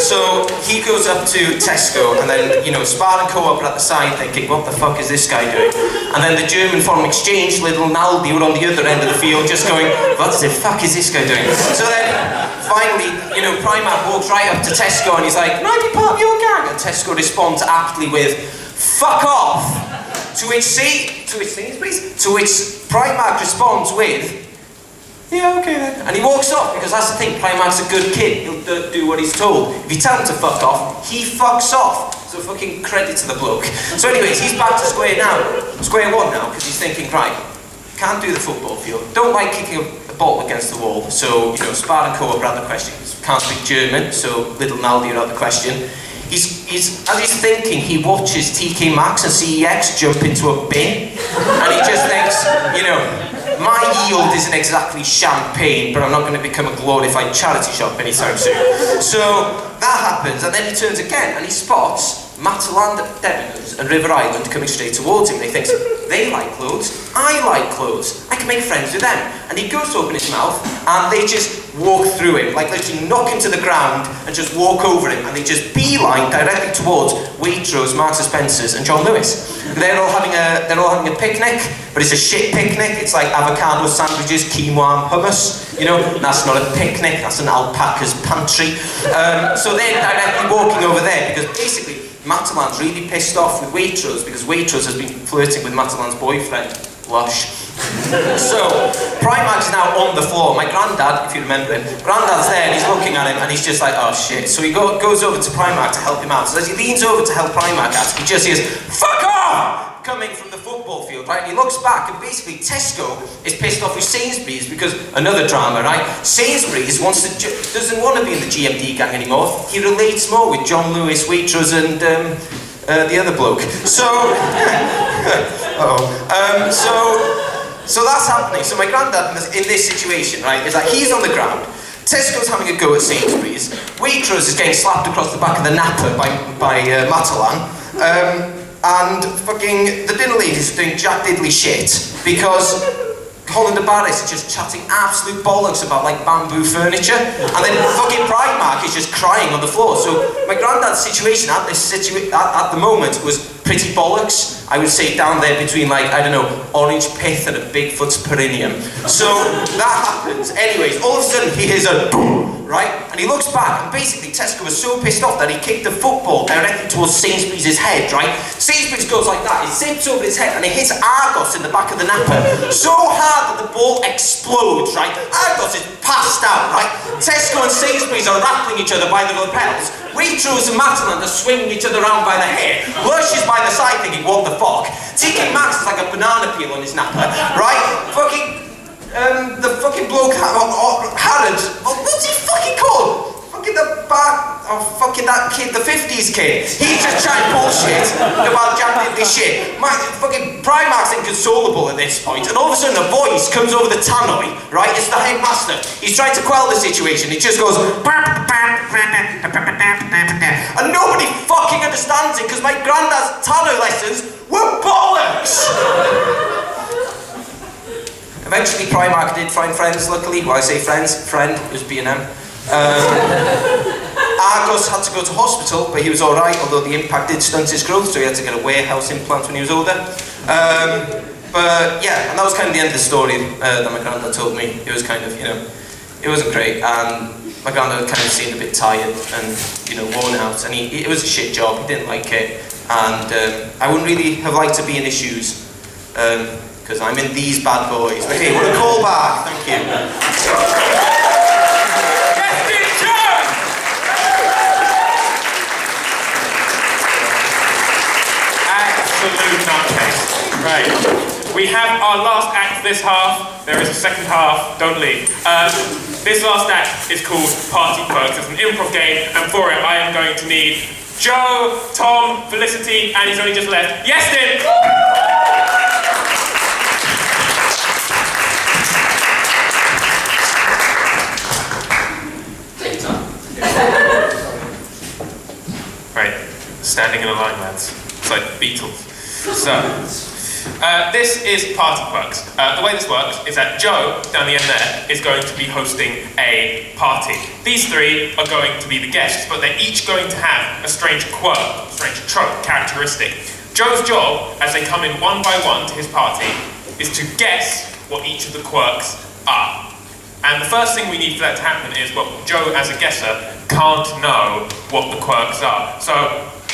So he goes up to Tesco, and then, you know, Spar and Co-op are at the side thinking, what the fuck is this guy doing? And then the German Foreign Exchange, Litherland, were on the other end of the field just going, what the fuck is this guy doing? So then, finally, you know, Primark walks right up to Tesco and he's like, can I be part of your gang? And Tesco responds aptly with, fuck off! To which Primark responds with, yeah, okay then. And he walks off, because that's the thing, Primark's a good kid, he'll do what he's told. If you tell him to fuck off, he fucks off. So fucking credit to the bloke. So anyways, he's back to square one now, because he's thinking, right, can't do the football field, don't like kicking a bottle against the wall, so, you know, Spar and Co-op are out of the question. Can't speak German, so Little Naldi are out of the question. As he's thinking, he watches TK Maxx and CEX jump into a bin, and he just thinks, you know, my yield isn't exactly champagne, but I'm not going to become a glorified charity shop anytime soon. So that happens, and then he turns again, and he spots Mataland, Debenhams and River Island coming straight towards him. And he thinks, they like clothes, I like clothes, I can make friends with them. And he goes to open his mouth, and they just walk through him, like literally knock him to the ground and just walk over him, and they just beeline directly towards Waitrose, Marks and Spencer's and John Lewis. And they're all having a picnic, but it's a shit picnic. It's like avocado sandwiches, quinoa and hummus. You know, that's not a picnic, that's an alpaca's pantry. So they're directly walking over there, because basically Mataland's really pissed off with Waitrose, because Waitrose has been flirting with Mataland's boyfriend, Lush. So, Primark is now on the floor. My granddad, if you remember him, Granddad's there and he's looking at him and he's just like, oh shit. So he goes over to Primark to help him out. So as he leans over to help Primark out, he just hears, fuck off! Coming from the football field, right? And he looks back and basically Tesco is pissed off with Sainsbury's because another drama, right? Sainsbury's doesn't want to be in the GMD gang anymore. He relates more with John Lewis, Waitrose and the other bloke. So, so that's happening. So my granddad in this situation, right, is like he's on the ground. Tesco's having a go at Sainsbury's. Waitrose is getting slapped across the back of the napper by Matalan. And fucking the dinner ladies are doing jack diddly shit because Holland and Barris are just chatting absolute bollocks about like bamboo furniture, and then fucking Primark is just crying on the floor. So my granddad's situation at the moment was pretty bollocks. I would say down there between like, I don't know, orange pith and a Bigfoot's perineum. So that happens. Anyways, all of a sudden he hears a boom, right? And he looks back and basically Tesco was so pissed off that he kicked the football directly towards Sainsbury's head, right? Sainsbury's goes like that, it zips over his head and it hits Argos in the back of the napper so hard that the ball explodes, right? Argos is passed out, right? Tesco and Sainsbury's are rattling each other by the lapels. Waitrose and Matalan are swinging each other around by the hair. Lush is by the side thinking, what the fuck? TK Maxx is like a banana peel on his napper, right? Fucking, the fucking bloke, Harrod, what's he fucking called? Fucking that kid, the 50s kid. He's just chatting bullshit about jack-diddly shit. Fucking Primark's inconsolable at this point, and all of a sudden a voice comes over the tannoy, right? It's the headmaster. He's trying to quell the situation. It just goes, and nobody fucking understands it because my granddad's tannoy lessons were bollocks! Eventually Primark did find friends, luckily. Well, I say friend, it was B&M. Argos had to go to hospital, but he was alright, although the impact did stunt his growth, so he had to get a warehouse implant when he was older. But yeah, and that was kind of the end of the story that my granddad told me. It was kind of, you know, it wasn't great, and my granddad kind of seemed a bit tired and, you know, worn out, and it was a shit job, he didn't like it, and I wouldn't really have liked to be in his shoes. Because I'm in these bad boys. But hey, what a call back, thank you. Iestyn Jones! Absolute nutcase. Right. We have our last act this half. There is a second half, don't leave. This last act is called Party Quirks. It's an improv game, and for it I am going to need Joe, Tom, Felicity, and he's only just left, Iestyn! Right, standing in a line, lads. It's like Beatles. So, this is Party Quirks. The way this works is that Joe, down the end there, is going to be hosting a party. These three are going to be the guests, but they're each going to have a strange quirk, strange trope, characteristic. Joe's job, as they come in one by one to his party, is to guess what each of the quirks are. And the first thing we need for that to happen is, well, Joe, as a guesser, can't know what the quirks are. So,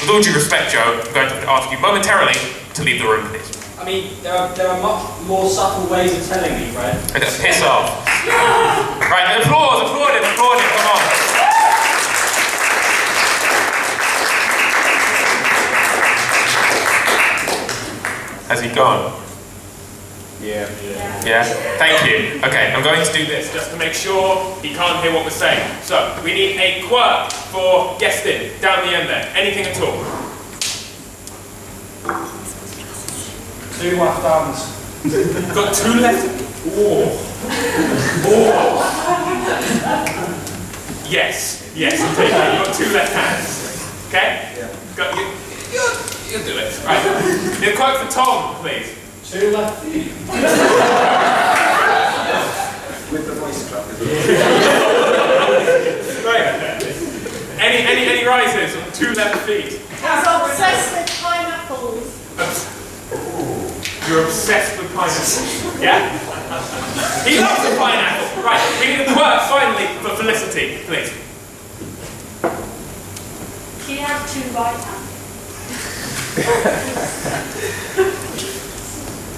with all due respect, Joe, I'm going to have to ask you momentarily to leave the room, please. I mean, there are much more subtle ways of telling me, Fred. I'm going to piss off. Right, applaud him, come on. Has he gone? Yeah. Yeah? Thank you. Okay, I'm going to do this just to make sure he can't hear what we're saying. So, we need a quirk for Iestyn, down the end there. Anything at all. 2 left arms. Got 2 left. Oh. Yes, I'm taking it. You've got 2 left hands. Okay? Yeah. You'll do it. Right. Need a quirk for Tom, please. 2 left feet. With the voice crack. Right. Any rises on 2 left feet? I'm obsessed with pineapples. You're obsessed with pineapples. Yeah? He loves a pineapple. Right, we need a quirk finally for Felicity, please. Do you have 2 right hands?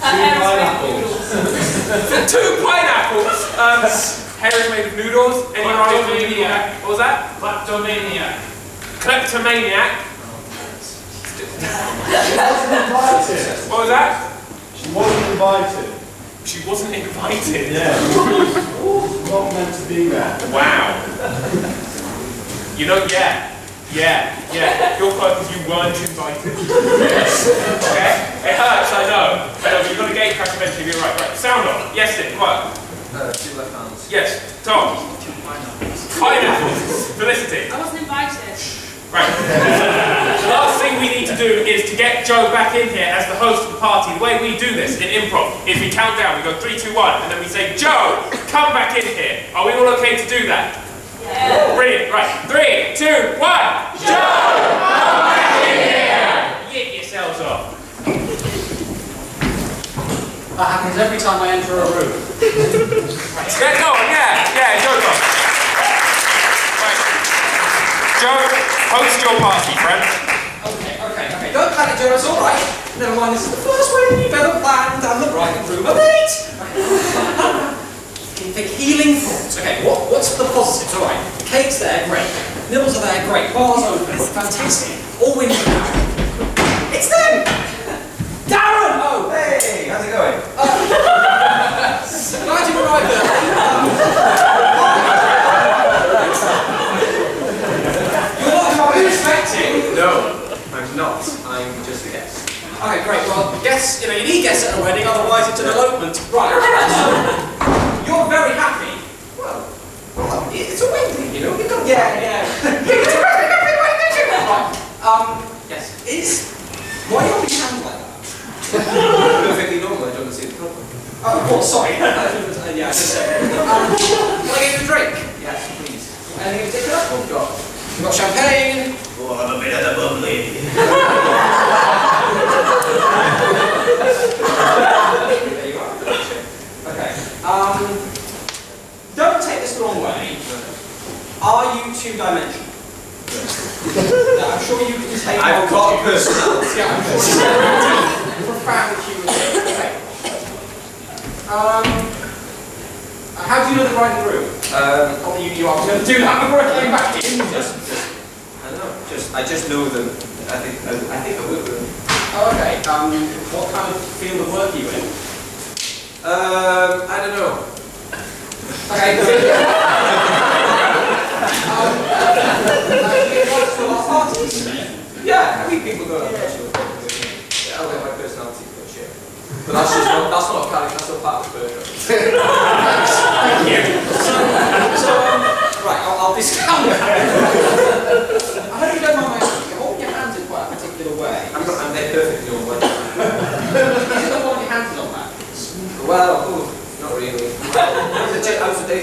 Pineapples. 2 pineapples. Hair is made of noodles. Any Kleptomaniac. What was that? Kleptomaniac. Kleptomaniac. She wasn't invited. What was that? She wasn't invited. She wasn't invited. Yeah. Not meant to be there. Wow. You know, yeah. Your fault because you weren't invited. Okay? It hurts, I know. But you've got to gate crash eventually, you're right. Sound off. Yes, Iestyn, what? 2 left hands. Yes, Tom. Pineapples. Felicity. I wasn't invited. Right. The last thing we need to do is to get Joe back in here as the host of the party. The way we do this in improv is we count down, we go 3, 2, 1, and then we say, Joe, come back in here. Are we all okay to do that? Yeah. Brilliant. Right. 3, 2, 1. Joe, come back in here. Yip yourselves off. That happens every time I enter a room. Yeah, go on. Yeah, Joe, go on. Right. Joe, host your party, friend. Okay. Don't panic, Joe, it's alright. Never mind, this is the first wedding you've ever planned, and the bride and groom are late. Think healing thoughts. Okay, what's the positives? Alright, cake's there, great. Nibbles are there, great. Bar's open, fantastic. All windows now. It's them! Darren! Oh! Hey, how's it going? Glad you arrived there. You're not who I was expecting. No, I'm not. I'm just a guest. Okay, great. Well, guests, you need guests at a wedding, otherwise it's an elopement. Right. You're very happy. Well, it's a wedding, you know. You've got yeah. It's a wedding. Right. Yes. Why are you hands like that? Perfectly normal. I don't see the problem. Oh, sorry. Yeah, I just said. Can I get you a drink? Yes, please. Anything in particular? Oh God. We've got champagne. Oh, I'm a bit of the bubbly. There you are. Okay. Don't take this the wrong way. Are you 2-dimensional? I'm sure you can take. I've got a personality. Yeah, I'm sure you're profound human being. Okay. How do you know the bride and groom? You are going to do that before I came back in. I don't know. I just know them. I think I work with them. Oh, okay. What kind of field of work are you in? I don't know. Okay. Parties? Yeah, I mean people go to that. Yeah, I like my personality for shit. But that's not a character, that's not part of the burger. Thank you. Right, I'll discount that. I hope you don't mind my asking. You're holding your hands in quite a particular way. And they're perfectly all way. Is it not holding your hands in on that? Well, not really.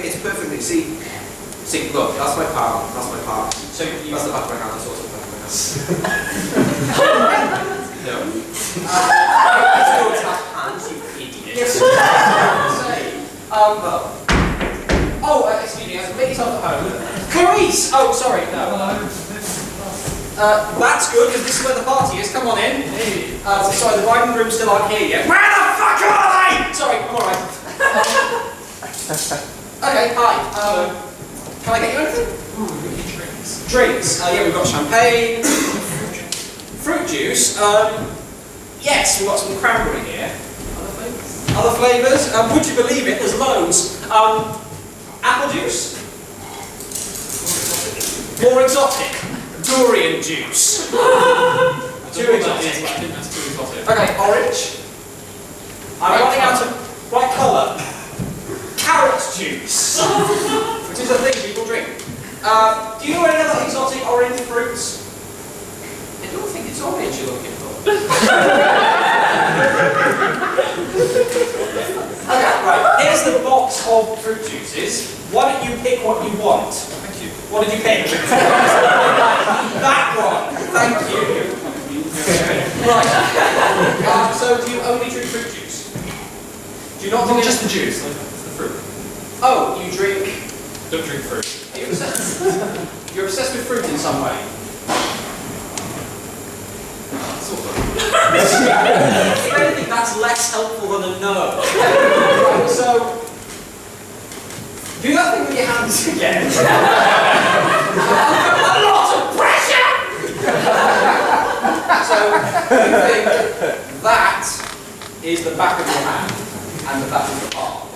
It's perfectly, see, look, that's my palm, that's my palm. So you... That's the back of my hand, that's also the back of my hand. No. It's going to have hands, you idiot. Yes. Excuse me, make yourself at home. Clarice! Oh, sorry, no. That's good, because this is where the party is. Come on in. Sorry, the bride and groom still aren't here yet. Where the fuck are they? Sorry, I'm alright. Okay, hi. Can I get you anything? Drinks. Yeah, we've got champagne. Fruit juice. Yes, we've got some cranberry here. Other flavours? Would you believe it? There's loads. Apple juice. More exotic. Durian juice. Too exotic. Okay, orange. I'm running out of white colour. Carrot juice. Which is a thing people drink. Do you know any other exotic orange fruits? I don't think it's orange you're looking for. Okay, right. Here's the box of fruit juices. Why don't you pick what you want? Thank you. What did you pick? That one. Thank you. Right. So do you only drink fruit juice? Do you not drink Just the juice, like, it's the fruit. Oh, you drink... Don't drink fruit. Are you obsessed? You're obsessed with fruit in some way. Sort of. If anything, that's less helpful than a no. Right, so, is the back of your hand, and the back of the palm.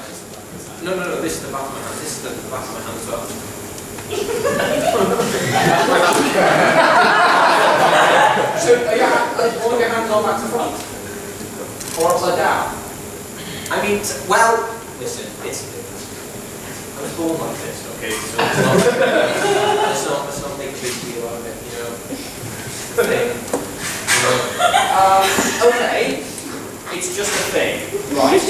No, this is the back of my hand. This is the back of my hand as well. So, are all of your hands on back to front? Or upside down? I mean, well, listen, I was born like this, okay? So let's not make a big deal out of it, you know? Thing. Okay. It's just a thing, right? It's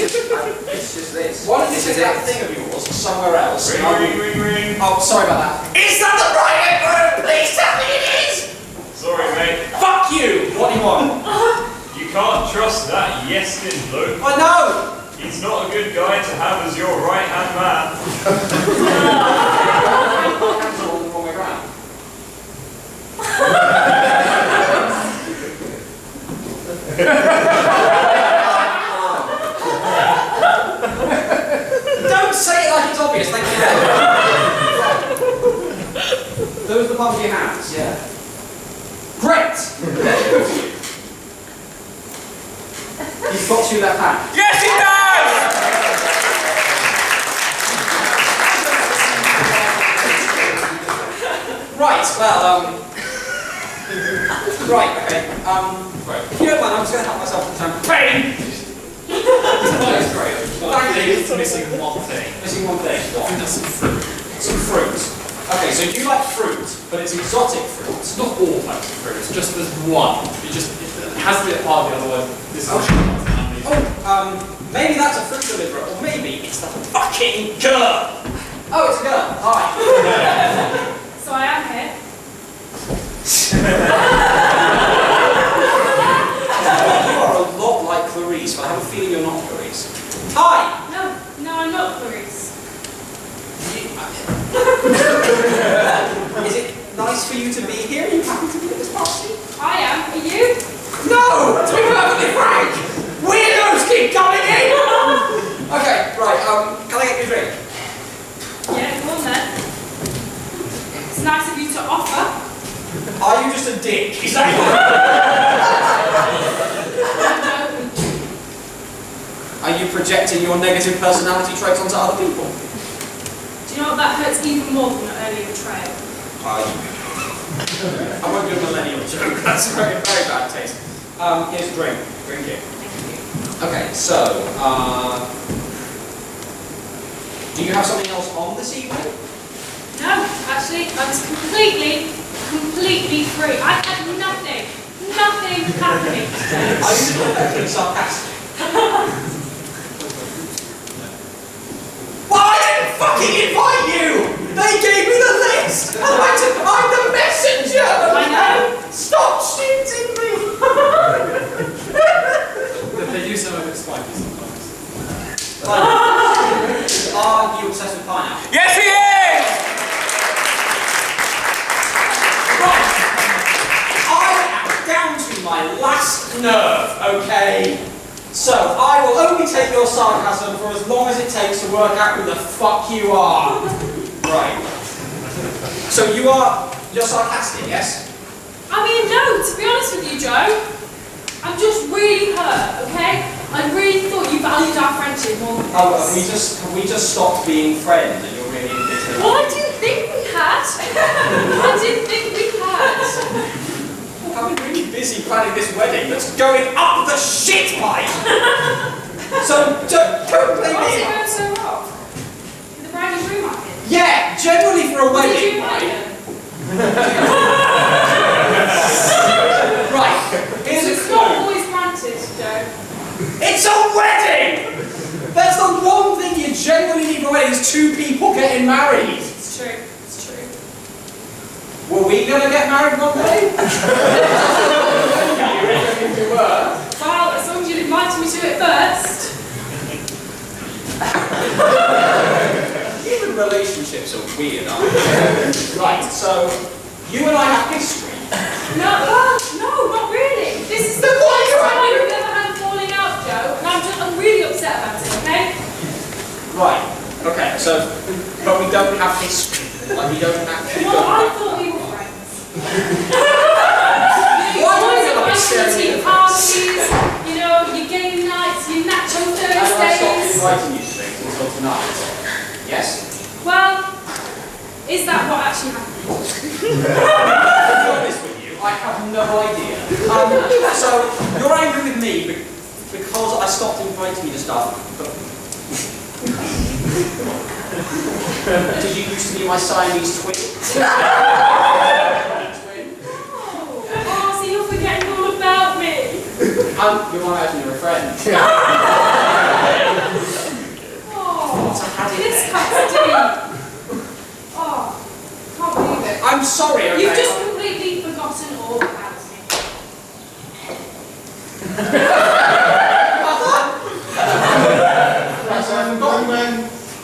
just this. Why don't you take that thing of yours somewhere else? Ring. Oh, sorry about that. Is that the right emperor? Please tell me it is! Sorry, mate. Fuck you! What do you want? You can't trust that Iestyn bloke. I know! He's not a good guy to have as your right-hand man. Hands are all the wrong way around. Don't say it like it's obvious, thank you. Those are the palms of your hands, yeah. Great! He's got you left hand. Yes, he does! Right, well, right, okay. If you don't mind, I'm just going to help myself with champagne. That is great. Thank you. It's missing one thing. Missing one thing. I think that's some fruit. Some fruit. Okay, so you like fruit, but it's exotic fruit. It's not all types of fruit, it's just there's one. It has to be a part of the otherwise this is maybe that's a fruit deliverer, or maybe it's the fucking girl. Oh, it's a girl. Hi. So I am here. You are a lot like Clarice, but I have a feeling you're not Clarice. Hi! No, I'm not Clarice. Is it nice for you to be here? Are you happy to be at this party? I am. Are you? No! To be perfectly frank! Weirdos keep coming in! Okay, right, can I get you a drink? Yeah, go on then. It's nice of you to offer. Are you just a dick? Is that Are you projecting your negative personality traits onto other people? Do you know what, that hurts even more than the earlier betrayal. I won't do a millennial joke, that's very, very bad taste. Here's a drink. Drink it. Okay, so, do you have something else on this evening? No, actually, I was completely free. I had nothing happening today. Are you being sarcastic? Well, I didn't fucking invite you! They gave me the list! And I'm the messenger! I know. Stop shooting me! They do some of it spiky sometimes. Are you obsessed with pineapple? Yes, he is! Right! I am down to my last nerve, okay? So, I will only take your sarcasm for as long as it takes to work out who the fuck you are. Right. So you're sarcastic, yes? I mean, no, to be honest with you, Joe, I'm just really hurt, okay? I really thought you valued our friendship more than this. Oh, have we just stopped being friends and you're really embittered? Well, I didn't think we had. I didn't think we had. I've been really busy planning this wedding that's going up the shit pipe! So, don't blame Why is me! it going so well? The bride and groom market? Yeah, generally for a What did wedding, you right? make? Right, here's a It's not clue. always granted, Joe. It's a wedding! That's the one thing you generally need for a wedding is two people getting married. It's true. It's true. Were we gonna get married one day? If we were. Well, as long as you invited me to it first. Human relationships are weird, aren't they? Right, so you and I have history. No, not really. This is the Then why first are you time angry? we've ever had a falling out, Joe, and I'm really upset about it, okay? Right, okay, so, but we don't have history. Like, we don't actually Well, I go thought we were friends. Why Always do you at my staring me in tea the face? parties, you know, you gave game nights, your nacho And I stopped Thursdays. inviting you to things until tonight. Yes? Well, is that what actually happened? To be honest with you, I have no idea. So, you're angry with me because I stopped inviting you to stuff. Did you used to be my Siamese twin? Oh, so you're forgetting all about me. You're my imaginary friend. Oh, So how did this it cuts deep. Oh, can't believe it. I'm sorry, okay? You've just completely forgotten all about me.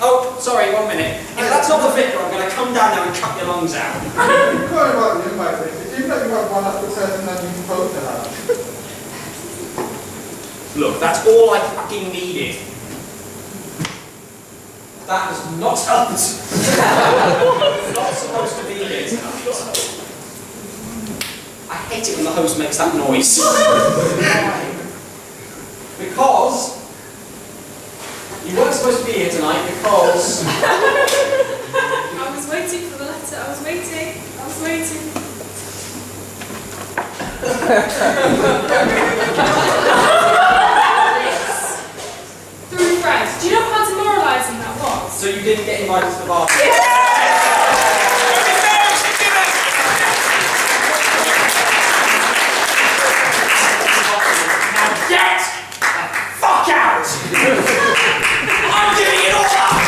Oh, sorry, 1 minute. If that's not the vicar, I'm going to come down there and cut your lungs out. You're calling about the invite list. It seems like you got one after person that you supposed to have. Look, that's all I fucking needed. That has not helped. Not supposed to be here tonight. I hate it when the host makes that noise. Because you weren't supposed to be here tonight because I was waiting for the letter. I was waiting. Through friends. Do you know how demoralising that was? so you didn't get invited to the bar. Get the fuck out! I'm giving it all up!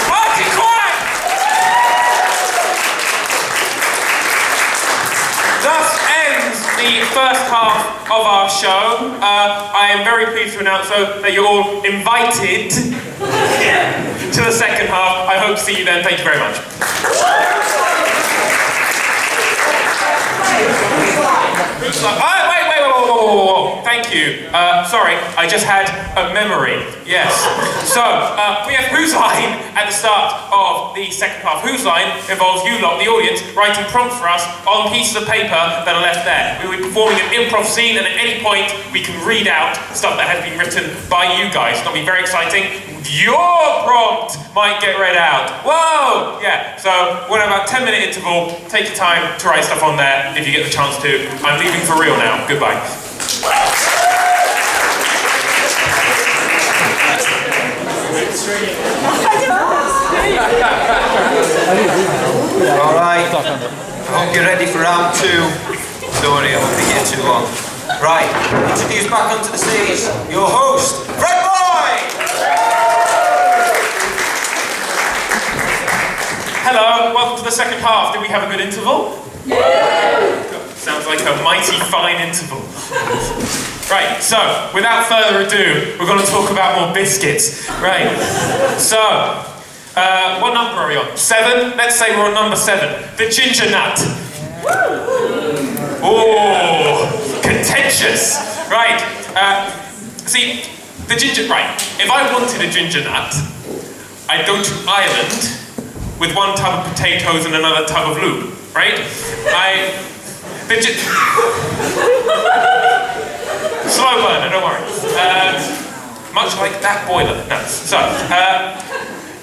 Party quiet! Thus ends the first half of our show. I am very pleased to announce though that you're all invited to the second half. I hope to see you then. Thank you very much. Whoa. Thank you. Sorry, I just had a memory. Yes. So, we have Whose Line at the start of the second half. Whose Line involves you lot, the audience, writing prompts for us on pieces of paper that are left there. We will be performing an improv scene, and at any point, we can read out stuff that has been written by you guys. It'll be very exciting. Your prompt might get read out. Whoa! Yeah, so we're at about 10-minute interval. Take your time to write stuff on there if you get the chance to. I'm leaving for real now. Goodbye. Alright, I hope you're ready for round 2. Sorry, I won't be here too long. Right, introduce back onto the stage your host, Bloy! Hello, welcome to the second half. Did we have a good interval? Yeah! Sounds like a mighty fine interval. Right, so, without further ado, we're going to talk about more biscuits. Right, so, what number are we on? 7? Let's say we're on number 7. The ginger nut. Oh, contentious. Right, see, the ginger, right, if I wanted a ginger nut, I'd go to Ireland with 1 tub of potatoes and another tub of lube, right? Slow burner, don't worry. Much like that boiler. No. So,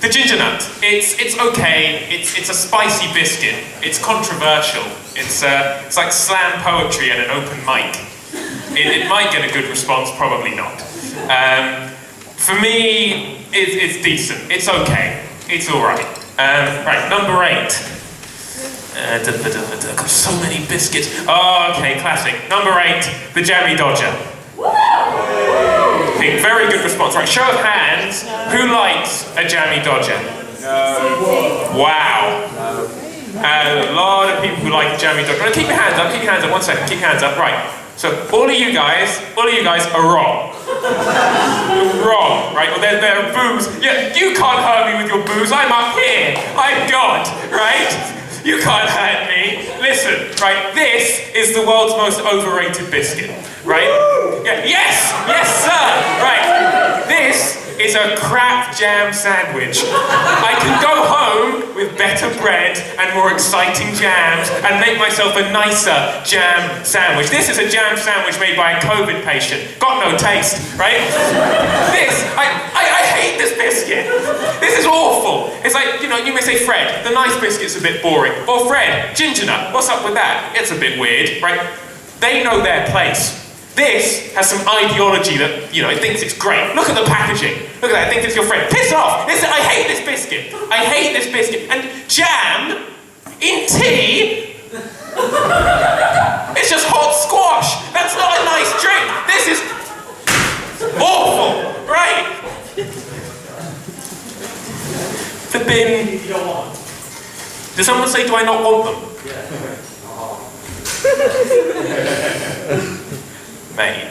the ginger nut. It's okay. It's a spicy biscuit. It's controversial. It's like slam poetry at an open mic. It might get a good response, probably not. For me, it's decent. It's okay. It's all right. Right, number 8. Got so many biscuits. Oh, okay, classic. Number 8, the Jammy Dodger. Okay, very good response. Right, show of hands. Who likes a Jammy Dodger? No. Wow. A lot of people who like a Jammy Dodger. Right, keep your hands up. Keep your hands up. 1 second. Keep your hands up. Right. So all of you guys are wrong. Wrong, right? Well, there are boos. Yeah, you can't hurt me with your boos. I'm up here. I'm God, right? You can't hurt me. Listen, right? This is the world's most overrated biscuit, right? Yeah, yes, sir. Right. This is a crap jam sandwich. I can go home with better bread and more exciting jams and make myself a nicer jam sandwich. This is a jam sandwich made by a COVID patient. Got no taste, right? I hate this biscuit. This is awful. It's like, you know, you may say, Fred, the nice biscuit's a bit boring. Or Fred, ginger nut, what's up with that? It's a bit weird, right? They know their place. This has some ideology that, you know, it thinks it's great. Look at the packaging. Look at that, it thinks it's your friend. Piss off! I hate this biscuit. I hate this biscuit. And jam in tea? It's just hot squash. That's not a nice drink. This is awful, right? The bin. You don't want. Does someone say, do I not want them? Mate.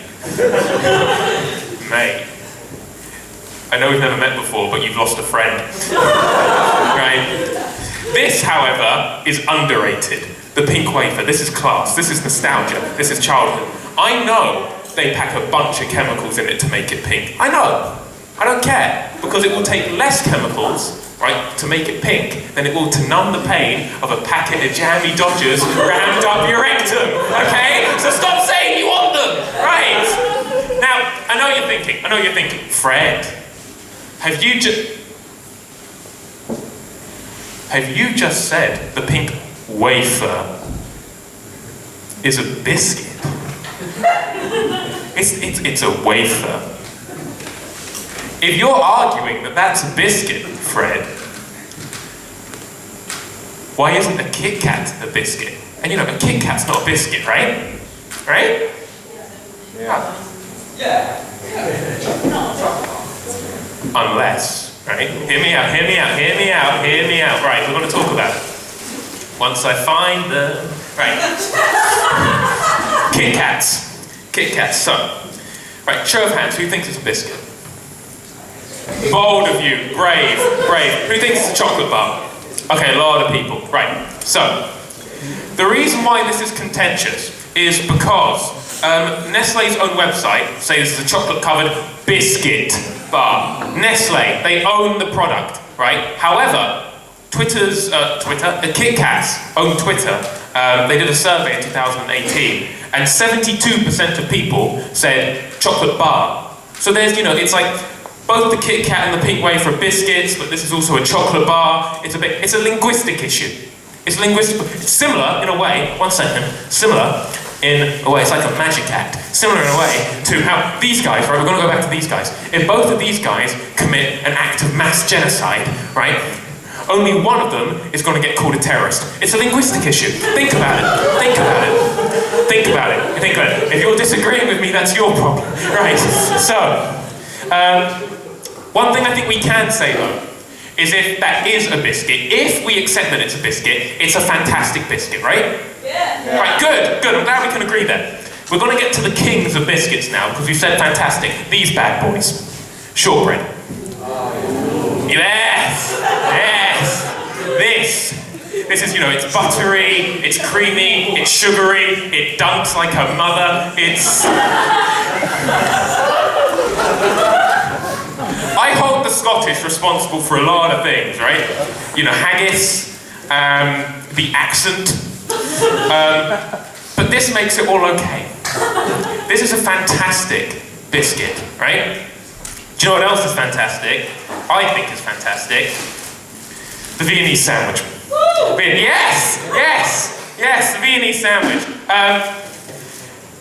I know we've never met before, but you've lost a friend. Right? This, however, is underrated. The pink wafer. This is class. This is nostalgia. This is childhood. I know they pack a bunch of chemicals in it to make it pink. I know. I don't care. Because it will take less chemicals, right, to make it pink than it will to numb the pain of a packet of jammy Dodgers rammed up your rectum, okay? So stop saying you want them, right? Now, I know you're thinking, Fred, have you just said the pink wafer is a biscuit? It's a wafer. If you're arguing that that's a biscuit, Fred, why isn't a Kit Kat a biscuit? And you know, a Kit Kat's not a biscuit, right? Right? Yeah. Unless, right? Hear me out. Right, we're going to talk about it. Once I find them. Right. Kit Kats. So, right, show of hands, who thinks it's a biscuit? Bold of you, brave. Who thinks it's a chocolate bar? Okay, a lot of people. Right, so, the reason why this is contentious is because Nestle's own website says it's a chocolate-covered biscuit bar. Nestle, they own the product, right? However, the Kit Kat's own Twitter, they did a survey in 2018, and 72% of people said chocolate bar. So there's, you know, it's like both the Kit Kat and the pink wafer are biscuits, but this is also a chocolate bar. It's a linguistic issue. It's similar in a way, similar in a way, it's like a magic act. Similar in a way to how these guys, right, we're going to go back to these guys. If both of these guys commit an act of mass genocide, right, only one of them is going to get called a terrorist. It's a linguistic issue. Think about it. If you're disagreeing with me, that's your problem. Right, so, one thing I think we can say though, is if that is a biscuit, if we accept that it's a biscuit, it's a fantastic biscuit, right? Yeah. Right, good, I'm glad we can agree there. We're going to get to the kings of biscuits now, because we've said fantastic. These bad boys. Shortbread. Yes! This is, you know, it's buttery, it's creamy, it's sugary, it dunks like a mother, I hold the Scottish responsible for a lot of things, right? You know, haggis, the accent, but this makes it all okay. This is a fantastic biscuit, right? Do you know what else is fantastic? I think is fantastic. The Viennese sandwich. Yes, the Viennese sandwich.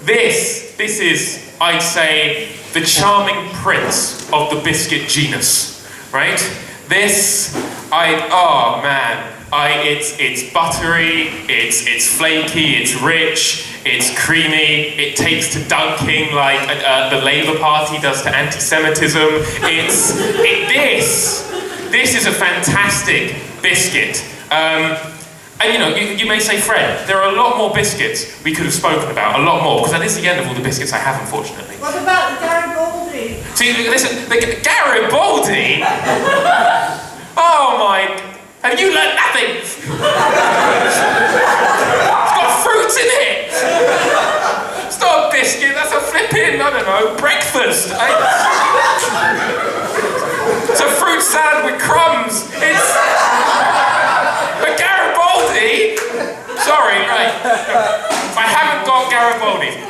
This is, I'd say, the charming prince of the biscuit genus, right? It's buttery, it's flaky, it's rich, it's creamy, it takes to dunking like the Labour Party does to anti-Semitism. This is a fantastic biscuit. And you know, you may say, Fred, there are a lot more biscuits we could have spoken about, a lot more, because that is the end of all the biscuits I have, unfortunately. What about the Garibaldi? See, listen, the Garibaldi? Oh my, have you learned nothing? It's got fruits in it! It's not a biscuit, that's a flipping, I don't know, breakfast.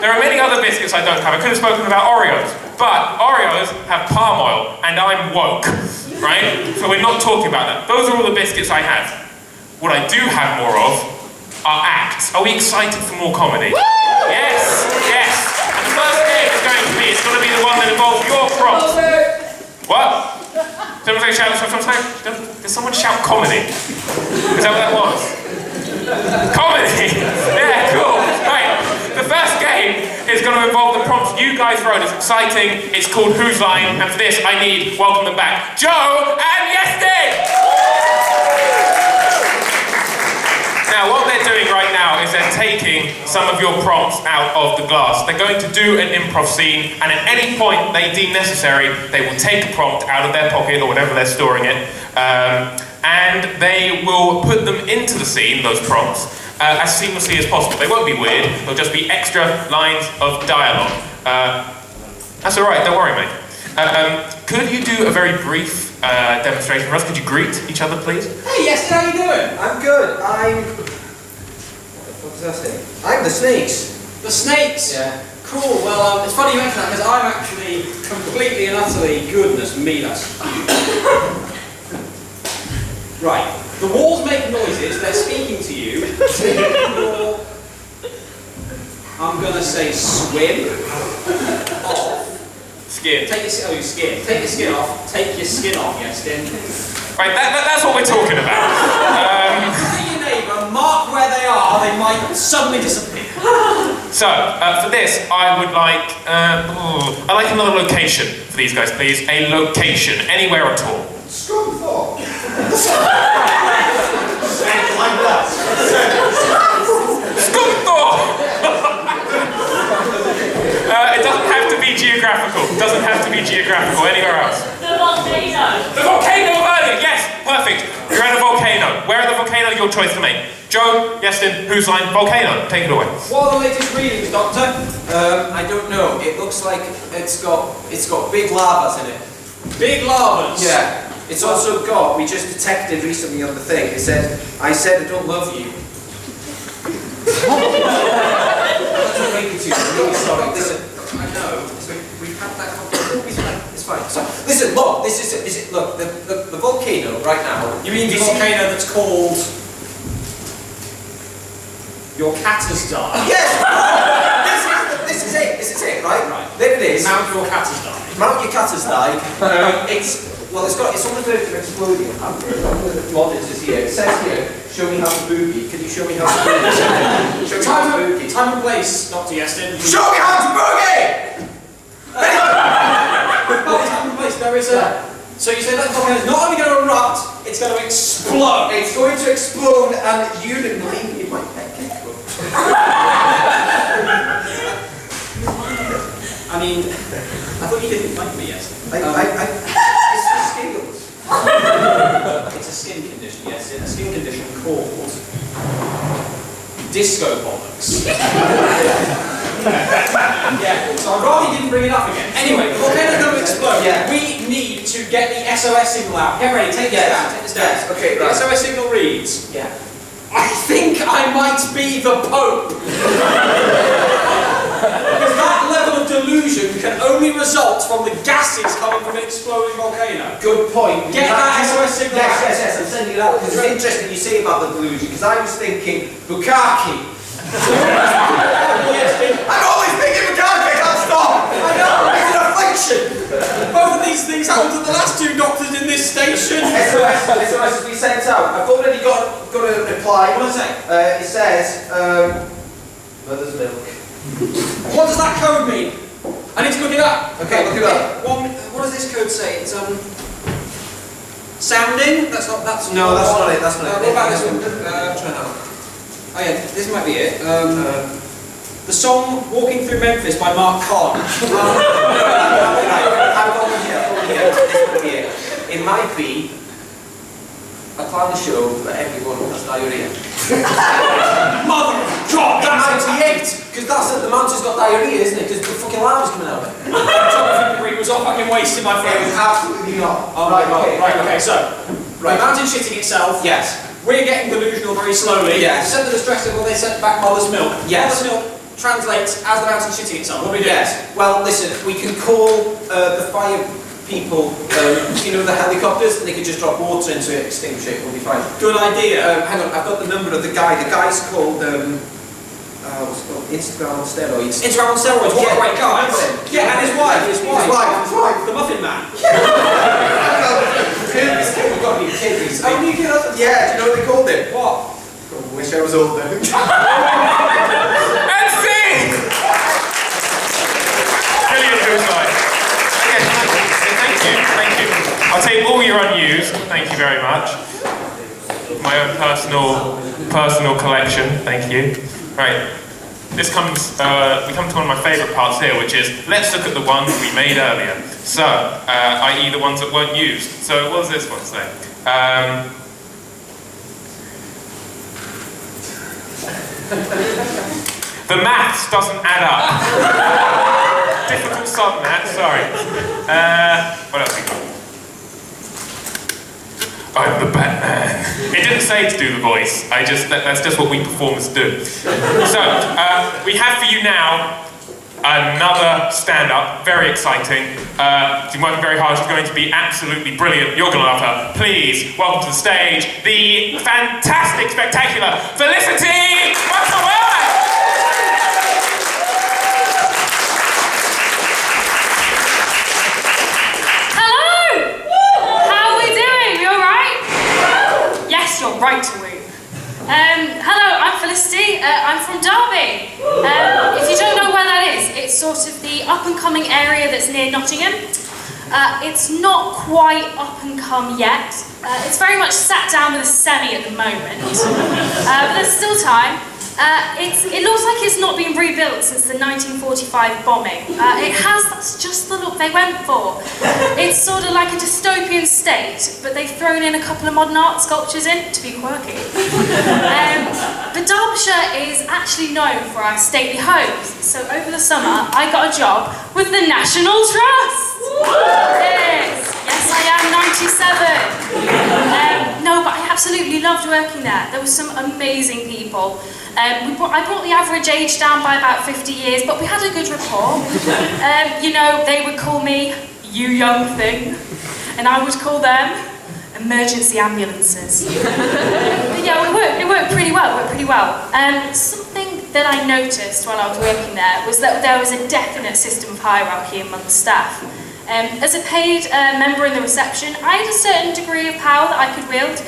There are many other biscuits I don't have. I could have spoken about Oreos, but Oreos have palm oil, and I'm woke, right? So we're not talking about that. Those are all the biscuits I have. What I do have more of are acts. Are we excited for more comedy? Yes, yes. And the first game is going to be, it's going to be the one that involves your props. What? Did someone shout comedy? Is that what that was? Comedy! Yeah, cool. Right. The first game is going to involve the prompts you guys wrote. It's exciting. It's called Whose Line? And for this, I need, welcome them back, Joe and Iestyn! Now, what they're doing right now is they're taking some of your prompts out of the glass. They're going to do an improv scene, and at any point they deem necessary, they will take a prompt out of their pocket or whatever they're storing it, and they will put them into the scene, those prompts, as seamlessly as possible. They won't be weird, they'll just be extra lines of dialogue. That's alright, don't worry, mate. Could you do a very brief demonstration for us? Could you greet each other, please? Hey, Iestyn, how you doing? I'm good. What does that say? I'm the snakes. The snakes? Yeah. Cool. Well, it's funny you mention that because I'm actually completely and utterly goodness me. That's right. The walls make noises. They're speaking to you. I'm gonna say swim off. Skin. Take your skin. Take your skin off. Take your skin off, Iestyn. Right, that's what we're talking about. Look at your neighbour, mark where they are, they might suddenly disappear. So, for this, I would like, I'd like another location for these guys, please. A location, anywhere at all. Scunthorpe. Like that. Scunthorpe! It doesn't have to be geographical. It doesn't have to be geographical. Anywhere else. The volcano. The volcano earlier, yes, perfect. You're at a volcano. Where at the volcano? Your choice to make. Joe, Iestyn, Whose Line? Volcano. Take it away. What are the latest readings, Doctor? I don't know. It looks like it's got big lavas in it. Big lavas? Yeah. It's also got, we just detected recently on the thing, it said, I said I don't love you. That's not making to you. I'm really sorry. Listen, I know. We've had that conversation. It's fine. So, listen, look, this is it. Look, the volcano right now. You mean the volcano that's called Your Cat Has Died? Yes! This is it, right? Right. There it is. Mount Your Cat Has Died. Mount Your Cat Has Died. It's on the verge of exploding. Monitors here. It says here, show me how to boogie. Can you show me how to boogie? Show me how to boogie. Time and place, Dr. Iestyn. Show me how to boogie! Time and place, there is a... So you say that volcano is not only going to erupt, it's going to explode. It's going to explode and you didn't believe me, my pet cake. I mean, I thought you didn't like me, Iestyn. It's the skills. It's a skin condition, yes. It's a skin condition called disco bollocks. Yeah, so I'd rather you didn't bring it up again. Anyway, the volcano's going to explode. Yeah. We need to get the SOS signal out. Get ready, take this down, take this down. Yes, okay, the right. SOS signal reads, Yeah. I think I might be the Pope. Because that level of delusion can only result from the gases coming from an exploding volcano. Good point. Get that SOS signal out. Yes, I'm sending it out. Because it's interesting you say about the delusion, because I was thinking Bukkake. I'm always thinking Bukkake, I can't stop. I know, it's an affliction. Both of these things happened to the last two doctors in this station. SOS has been sent out. I've already got a reply. What does it say? It says, mother's milk. What does that code mean? I need to look it up. Okay, look it up. What does this code say? It's sounding. That's not. That's No, that's not it. That's not it. What about this one? Try that one. Oh yeah, this might be it. The song "Walking Through Memphis" by Mark Kahn. I've got one here. It might be. I plan the show for everyone has diarrhea. Mother of God, That's 98! Because the mountain's got diarrhea, isn't it? Because the fucking lava's coming out of it. geography degree was all fucking wasted, my It friend. was absolutely not. Oh, right, okay, so, the mountain's shitting itself. Yes. We're getting delusional very slowly. Yes. Send the distress signal, they sent back mother's milk. Yes. Mother's milk translate as the mountain shitting itself. What do we do? Yes. Well, listen, we can call the fire people, you know, the helicopters, and they can just drop water into it, extinguish it, we'll be fine. Good idea. Hang on, I've got the number of the guy. The guy's called, what's it called? Instagram on steroids. Instagram on steroids, what a great guy. Yeah, and his wife. The Muffin Man. We've got to be kids. Oh, you get up? Yeah, do you know what they called him? What? I wish I was older. And sing! Brilliant, Bloy. Okay, thank you. I'll take all your unused, thank you very much. My own personal collection, thank you. Right, this comes, we come to one of my favourite parts here, which is, let's look at the ones we made earlier. So, i.e. the ones that weren't used. So what does this one say? The maths doesn't add up. Difficult sub maths, sorry. What else we got? I'm the Batman. It didn't say to do the voice. That's just what we performers do. So, we have for you now another stand-up, very exciting. She's been working very hard, she's going to be absolutely brilliant. You're going to love her. Please, welcome to the stage, the fantastic, spectacular Felicity Butterworth! You're right to woo. Hello, I'm Felicity. I'm from Derby. If you don't know where that is, it's sort of the up-and-coming area that's near Nottingham. It's not quite up and come yet. It's very much sat down with a semi at the moment. But there's still time. It looks like it's not been rebuilt since the 1945 bombing. That's just the look they went for. It's sort of like a dystopian state, but they've thrown in a couple of modern art sculptures in to be quirky. But Derbyshire is actually known for our stately homes, so over the summer I got a job with the National Trust! Yes, I am 97. No, but I absolutely loved working there. There were some amazing people. I brought the average age down by about 50 years, but we had a good rapport. You know, they would call me, you young thing, and I would call them emergency ambulances. But yeah, it worked pretty well, something that I noticed while I was working there was that there was a definite system of hierarchy among staff. As a paid member in the reception, I had a certain degree of power that I could wield.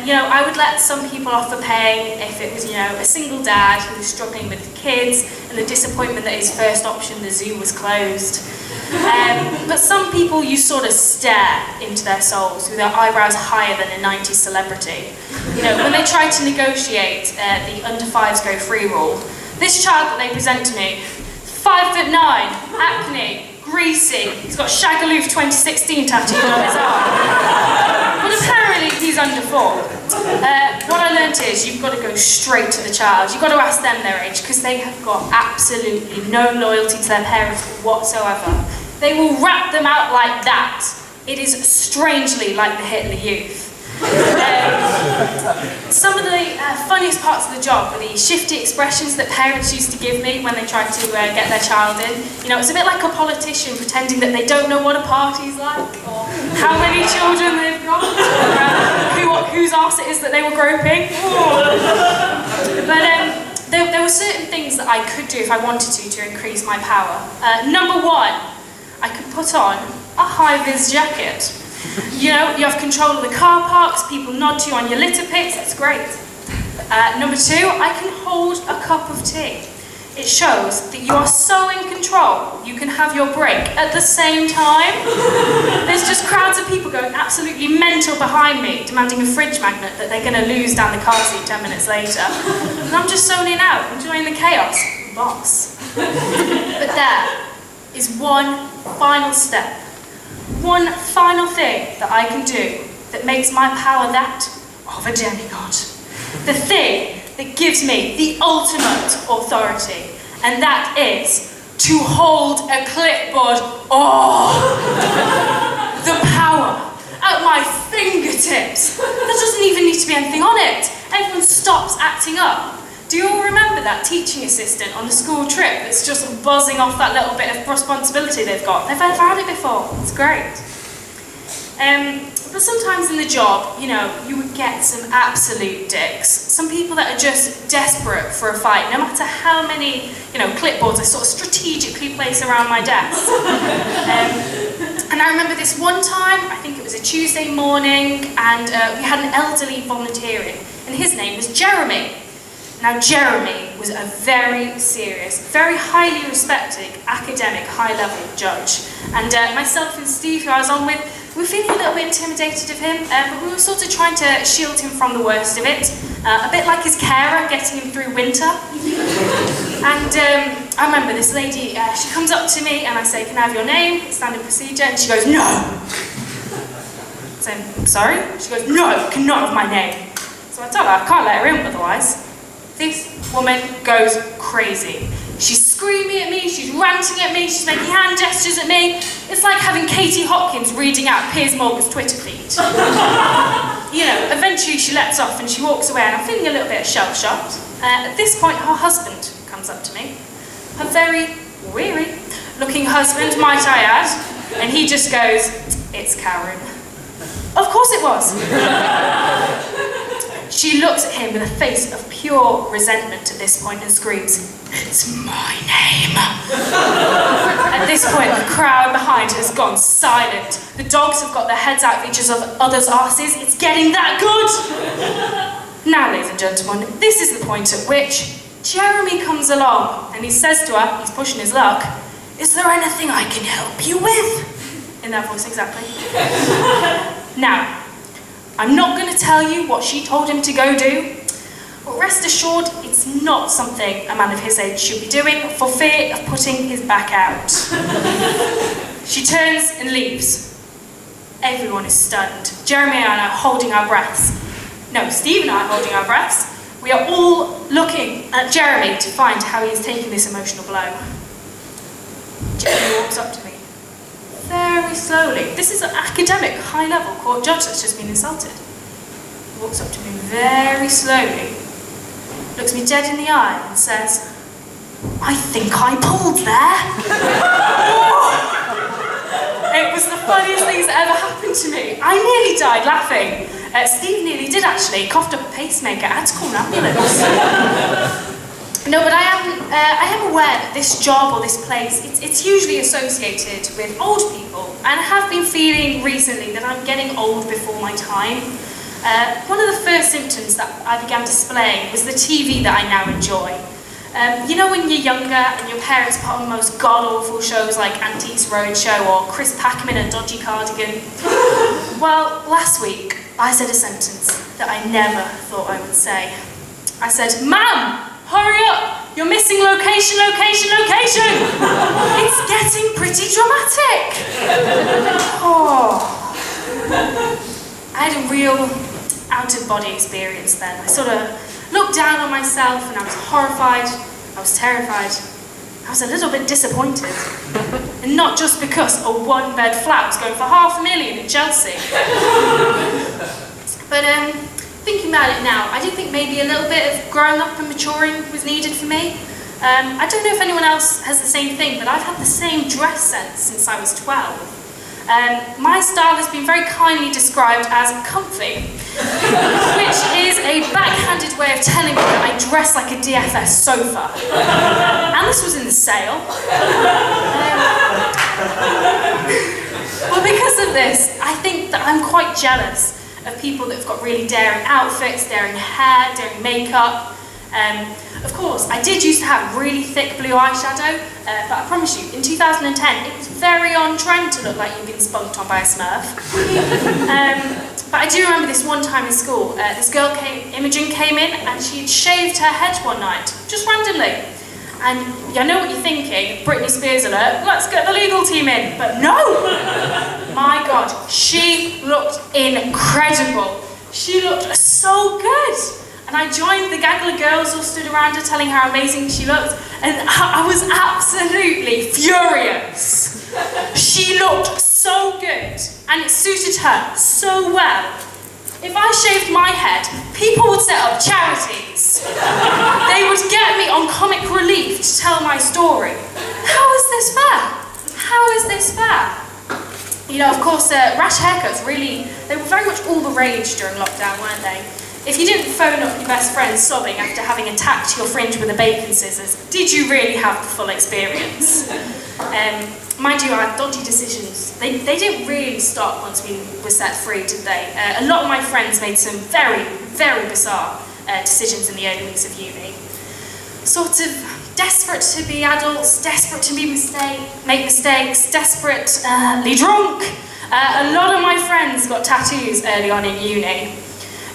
You know, I would let some people off for paying if it was, you know, a single dad who was struggling with kids and the disappointment that his first option, the zoo, was closed. But some people you sort of stare into their souls with their eyebrows higher than a 90s celebrity. You know, when they try to negotiate the under fives go free rule. This child that they present to me, 5'9", acne, greasy, he's got Shagaloof 2016 tattooed on his arm. But apparently he's under 4. What I learnt is you've got to go straight to the child. You've got to ask them their age, because they have got absolutely no loyalty to their parents whatsoever. They will rat them out like that. It is strangely like the Hitler Youth. Some of the funniest parts of the job were the shifty expressions that parents used to give me when they tried to get their child in. You know, it's a bit like a politician pretending that they don't know what a party's like, or how many children they've got, or whose arse it is that they were groping. But there were certain things that I could do if I wanted to increase my power. Number 1, I could put on a high-vis jacket. You know, you have control of the car parks, people nod to you on your litter pits, that's great. Number 2, I can hold a cup of tea. It shows that you are so in control, you can have your break at the same time. There's just crowds of people going absolutely mental behind me, demanding a fridge magnet that they're going to lose down the car seat 10 minutes later. And I'm just zoning out, enjoying the chaos. Boss. But there is one final step. One final thing that I can do that makes my power that of a demigod. The thing that gives me the ultimate authority, and that is to hold a clipboard. Oh! The power at my fingertips. There doesn't even need to be anything on it. Everyone stops acting up. Do you all remember that teaching assistant on a school trip that's just buzzing off that little bit of responsibility they've got? They've never had it before. It's great. But sometimes in the job, you know, you would get some absolute dicks. Some people that are just desperate for a fight, no matter how many, you know, clipboards I sort of strategically place around my desk. And I remember this one time, I think it was a Tuesday morning, and we had an elderly volunteering, and his name was Jeremy. Now, Jeremy was a very serious, very highly respected academic high-level judge. And myself and Steve, who I was on with, we were feeling a little bit intimidated of him, but we were sort of trying to shield him from the worst of it. A bit like his carer, getting him through winter. And I remember this lady, she comes up to me and I say, "Can I have your name?" Standard procedure, and she goes, "No." So, "I'm sorry?" She goes, "No, cannot have my name." So I told her, I can't let her in otherwise. This woman goes crazy. She's screaming at me, she's ranting at me, she's making hand gestures at me. It's like having Katie Hopkins reading out Piers Morgan's Twitter feed. You know, eventually she lets off and she walks away, and I'm feeling a little bit shell-shocked. At this point, her husband comes up to me. Her very weary-looking husband, might I add, and he just goes, "It's Karen." Of course it was. She looks at him with a face of pure resentment at this point and screams, "It's my name." At this point, the crowd behind has gone silent. The dogs have got their heads out of each other's arses. It's getting that good. Now, ladies and gentlemen, this is the point at which Jeremy comes along and he says to her, he's pushing his luck, "Is there anything I can help you with?" In that voice, exactly. Now, I'm not going to tell you what she told him to go do, but rest assured, it's not something a man of his age should be doing for fear of putting his back out. She turns and leaves. Everyone is stunned. Jeremy and I are holding our breaths. No, Steve and I are holding our breaths. We are all looking at Jeremy to find how he is taking this emotional blow. Jeremy walks up to me. Very slowly. This is an academic, high-level court judge that's just been insulted. He walks up to me very slowly, looks me dead in the eye and says, "I think I pulled there." It was the funniest thing that ever happened to me. I nearly died laughing. Steve nearly did actually, coughed up a pacemaker, had to call an ambulance. No, but I am aware that this job or this place, it's usually associated with old people, and I have been feeling recently that I'm getting old before my time. One of the first symptoms that I began displaying was the TV that I now enjoy. You know when you're younger and your parents put on the most god-awful shows like Antiques Roadshow or Chris Packham in a dodgy cardigan? Well, last week I said a sentence that I never thought I would say. I said, "Ma'am! Hurry up! You're missing location, location, location!" It's getting pretty dramatic. Oh. I had a real out-of-body experience then. I sort of looked down on myself and I was horrified, I was terrified, I was a little bit disappointed. And not just because a one-bed flat was going for $500,000 in Chelsea. But thinking about it now, I do think maybe a little bit of growing up and maturing was needed for me. I don't know if anyone else has the same thing, but I've had the same dress sense since I was 12. My style has been very kindly described as comfy, which is a backhanded way of telling me that I dress like a DFS sofa. And this was in the sale. Well, because of this, I think that I'm quite jealous of people that have got really daring outfits, daring hair, daring makeup. Of course, I did used to have really thick blue eyeshadow, but I promise you, in 2010, it was very on trend to look like you'd been spunked on by a Smurf. But I do remember this one time in school, this girl Imogen came in and she had shaved her head one night, just randomly. And I know what you're thinking, Britney Spears alert, let's get the legal team in. But no! My God, she looked incredible. She looked so good. And I joined the gaggle of girls all stood around her telling how amazing she looked. And I was absolutely furious. She looked so good. And it suited her so well. If I shaved my head, people would set up charities. tattoos. They would get me on comic relief to tell my story. How is this fair? How is this fair? You know, of course, rash haircuts they were very much all the rage during lockdown, weren't they? If you didn't phone up your best friend sobbing after having attacked your fringe with a bacon scissors, did you really have the full experience? Mind you, our dodgy decisions, they didn't really stop once we were set free, did they? A lot of my friends made some very, very bizarre decisions in the early weeks of uni. Sort of desperate to be adults, desperate to make mistakes, desperately drunk. A lot of my friends got tattoos early on in uni.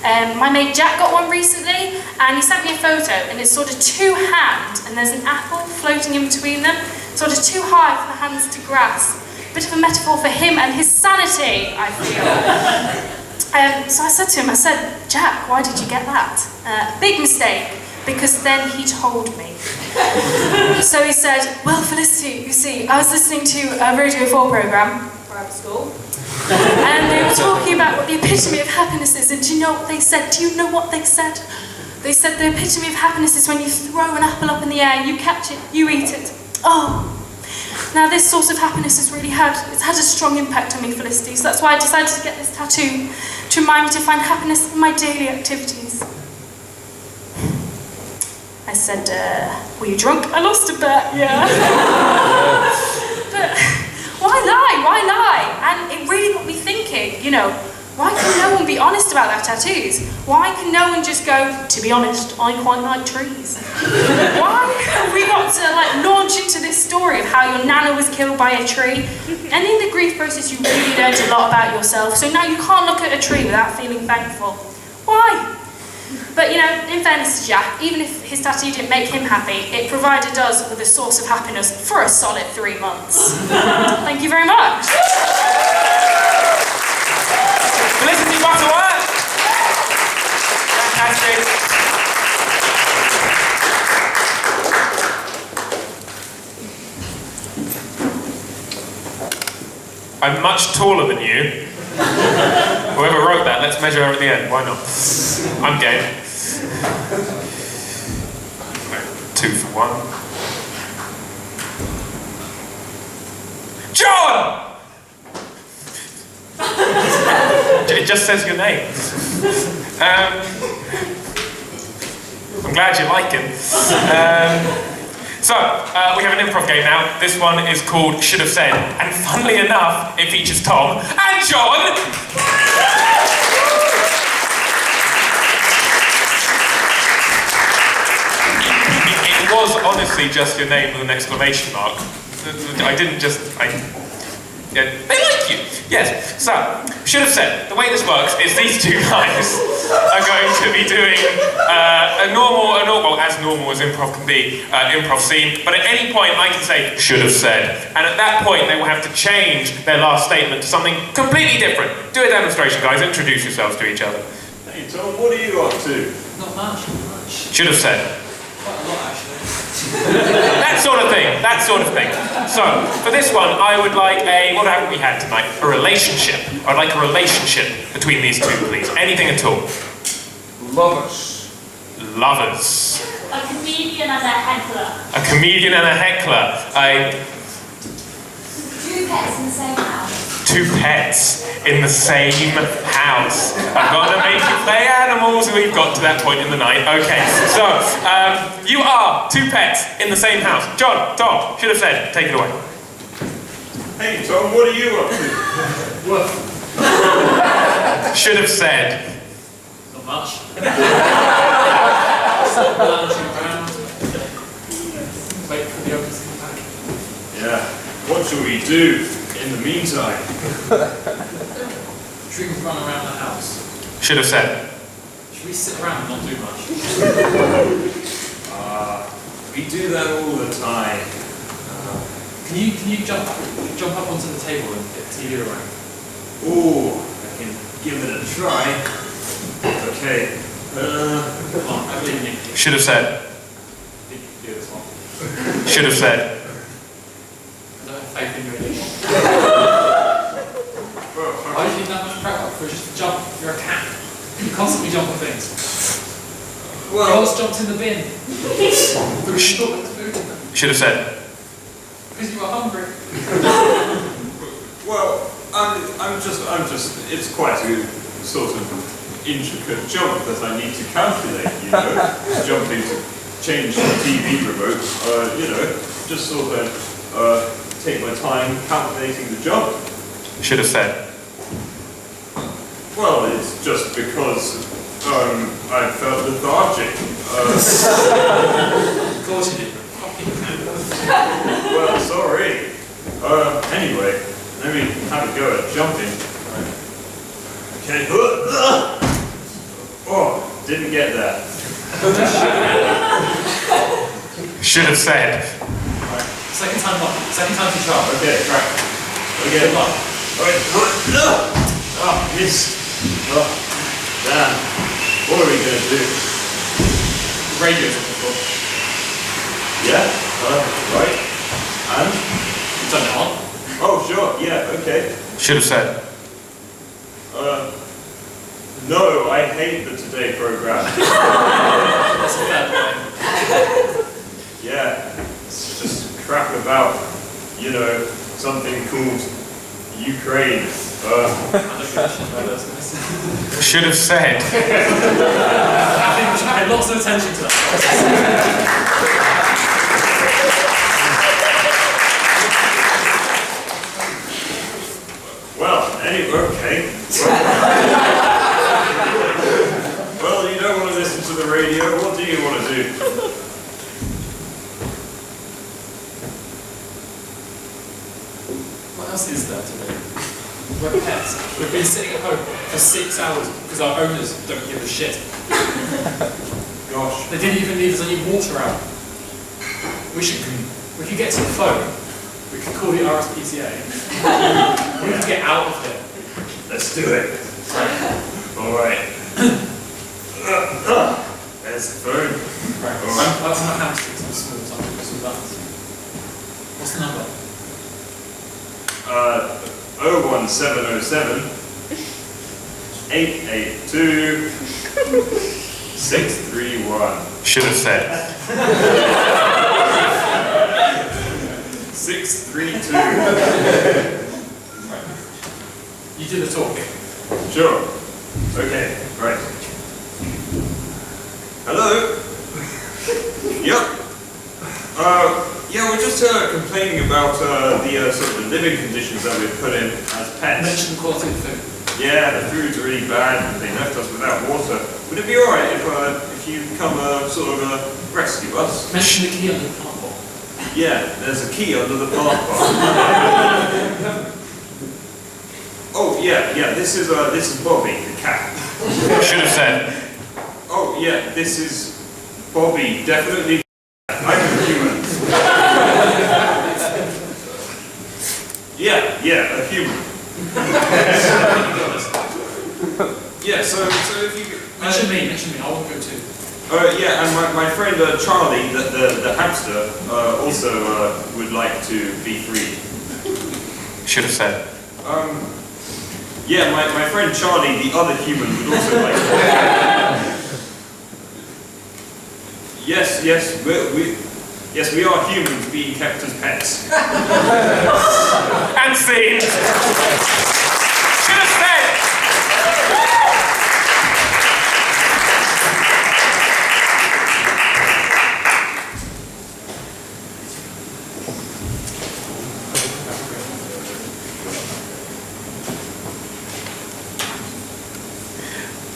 My mate Jack got one recently, and he sent me a photo, and it's sort of two hands, and there's an apple floating in between them, sort of too high for the hands to grasp. Bit of a metaphor for him and his sanity, I feel. So I said to him, Jack, why did you get that? Big mistake, because then he told me. So he said, well, Felicity, you see, I was listening to a Radio 4 programme, private school, and they were talking about what the epitome of happiness is, and do you know what they said? Do you know what they said? They said the epitome of happiness is when you throw an apple up in the air, you catch it, you eat it. Oh. Now this source of happiness has it's had a strong impact on me, Felicity, so that's why I decided to get this tattoo, to remind me to find happiness in my daily activities. I said, were you drunk? I lost a bet, yeah. But why lie? And it really got me thinking, you know, why can no one be honest about their tattoos? Why can no one just go, to be honest, I quite like trees? Why have we got to launch into this story of how your nana was killed by a tree? And in the grief process you really learned a lot about yourself, so now you can't look at a tree without feeling thankful. Why? But you know, in fairness to Jack, even if his tattoo didn't make him happy, it provided us with a source of happiness for a solid 3 months. Thank you very much. Felicity Butterworth! Fantastic. I'm much taller than you. Whoever wrote that, let's measure over at the end. Why not? I'm game. 2 for 1. Jon! It just says your name. I'm glad you like it. So, we have an improv game now. This one is called Should Have Said. And funnily enough, it features Tom and Jon! It was honestly just your name with an exclamation mark. I didn't just... Yeah, they like you. Yes. So, should have said, the way this works is these two guys are going to be doing as normal as improv can be, improv scene, but at any point I can say, should have said, and at that point they will have to change their last statement to something completely different. Do a demonstration, guys. Introduce yourselves to each other. Hey Tom, what are you up to? Not much. Should have said. Quite a lot, actually. That sort of thing. So, for this one, I would like what haven't we had tonight? A relationship. I'd like a relationship between these two, please. Anything at all. Lovers. Lovers. A comedian and a heckler. A comedian and a heckler. Two pets in the same house. 2 pets in the same house. I'm gonna make you play animals. We've got to that point in the night. Okay, so you are 2 pets in the same house. Jon, Tom, should have said. Take it away. Hey Tom, what are you up to? What? Should have said. Not much. Lounging around. Wait for the others to come back. Yeah, what shall we do in the meantime? Should we run around the house? Should have said. Should we sit around and not do much? We do that all the time. Can you jump up onto the table and get the TV around? Ooh, I can give it a try. Okay. Come on, I believe in you. Should have said. You can do this one. Should have said. I don't have faith in you anymore. Why do you need that much prep up for just to jump? You're a cat. You constantly jump on things. Girls jumped in the bin. Should have said. Because you were hungry. Well, I'm just, it's quite a sort of intricate jump that I need to calculate, you know, jumping to change the TV remote, you know, just sort of take my time calculating the jump. Should have said. Well, it's just because I felt lethargic. Of course you did. Well, sorry. Anyway, let me have a go at jumping. Okay. Oh, didn't get that. Should have said. Right. Second time to try. Okay, right. Okay. Good luck. Alright. Oh, missed. Oh, damn. What are we gonna do? Radio's on the floor. Yeah? Right. And? Turn it on. Oh, sure. Yeah, okay. Should have said. No, I hate the Today program. That's a fair point. Yeah, it's just crap about, you know, something called Ukraine. Should have said. I think we should pay lots of attention to that. Well, anyway, okay. Well, you don't want to listen to the radio. What do you want to do? What else is there today? We're pets. We've been sitting at home for 6 hours because our owners don't give a shit. Gosh. They didn't even leave us any water out. We could get to the phone. We could call the RSPCA. We could get out of here. Let's do it. Alright. There's the phone. Right. Alright. That's not hamstrings, I'm small, so I'm going to do that. What's the number? 01707 882 631. Should have said. 632. Right. You do the talking. Sure. Okay, right. Hello? Yep. Yeah, we're just complaining about the sort of living conditions that we've put in as pets. Mention the quality of the food. Yeah, the food's really bad and they left us without water. Would it be alright if you come sort of rescue us? Mention the key under the plant pot. Yeah, there's a key under the plant pot. Oh yeah, this is Bobby, the cat. Should have said. Oh yeah, this is Bobby, definitely. I'm a human. Yeah, a human. Yeah, so if you mention me, I won't go too. Yeah, and my friend Charlie, the hamster, also would like to be freed. Should have said. Yeah, my friend Charlie, the other human, would also like to. Yes, we are humans being kept as pets. And scene. Should have said.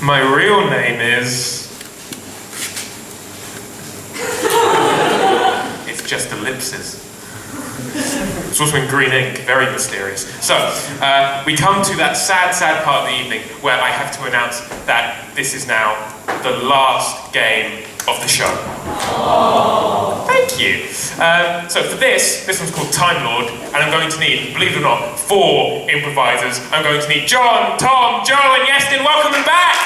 My real name is... It's just ellipses. It's also in green ink, very mysterious. So, we come to that sad part of the evening where I have to announce that this is now the last game of the show. Aww. Thank you. So for this one's called Timelord, and I'm going to need, believe it or not, 4 improvisers. I'm going to need Jon, Tom, Joe, and Iestyn. Welcome them back!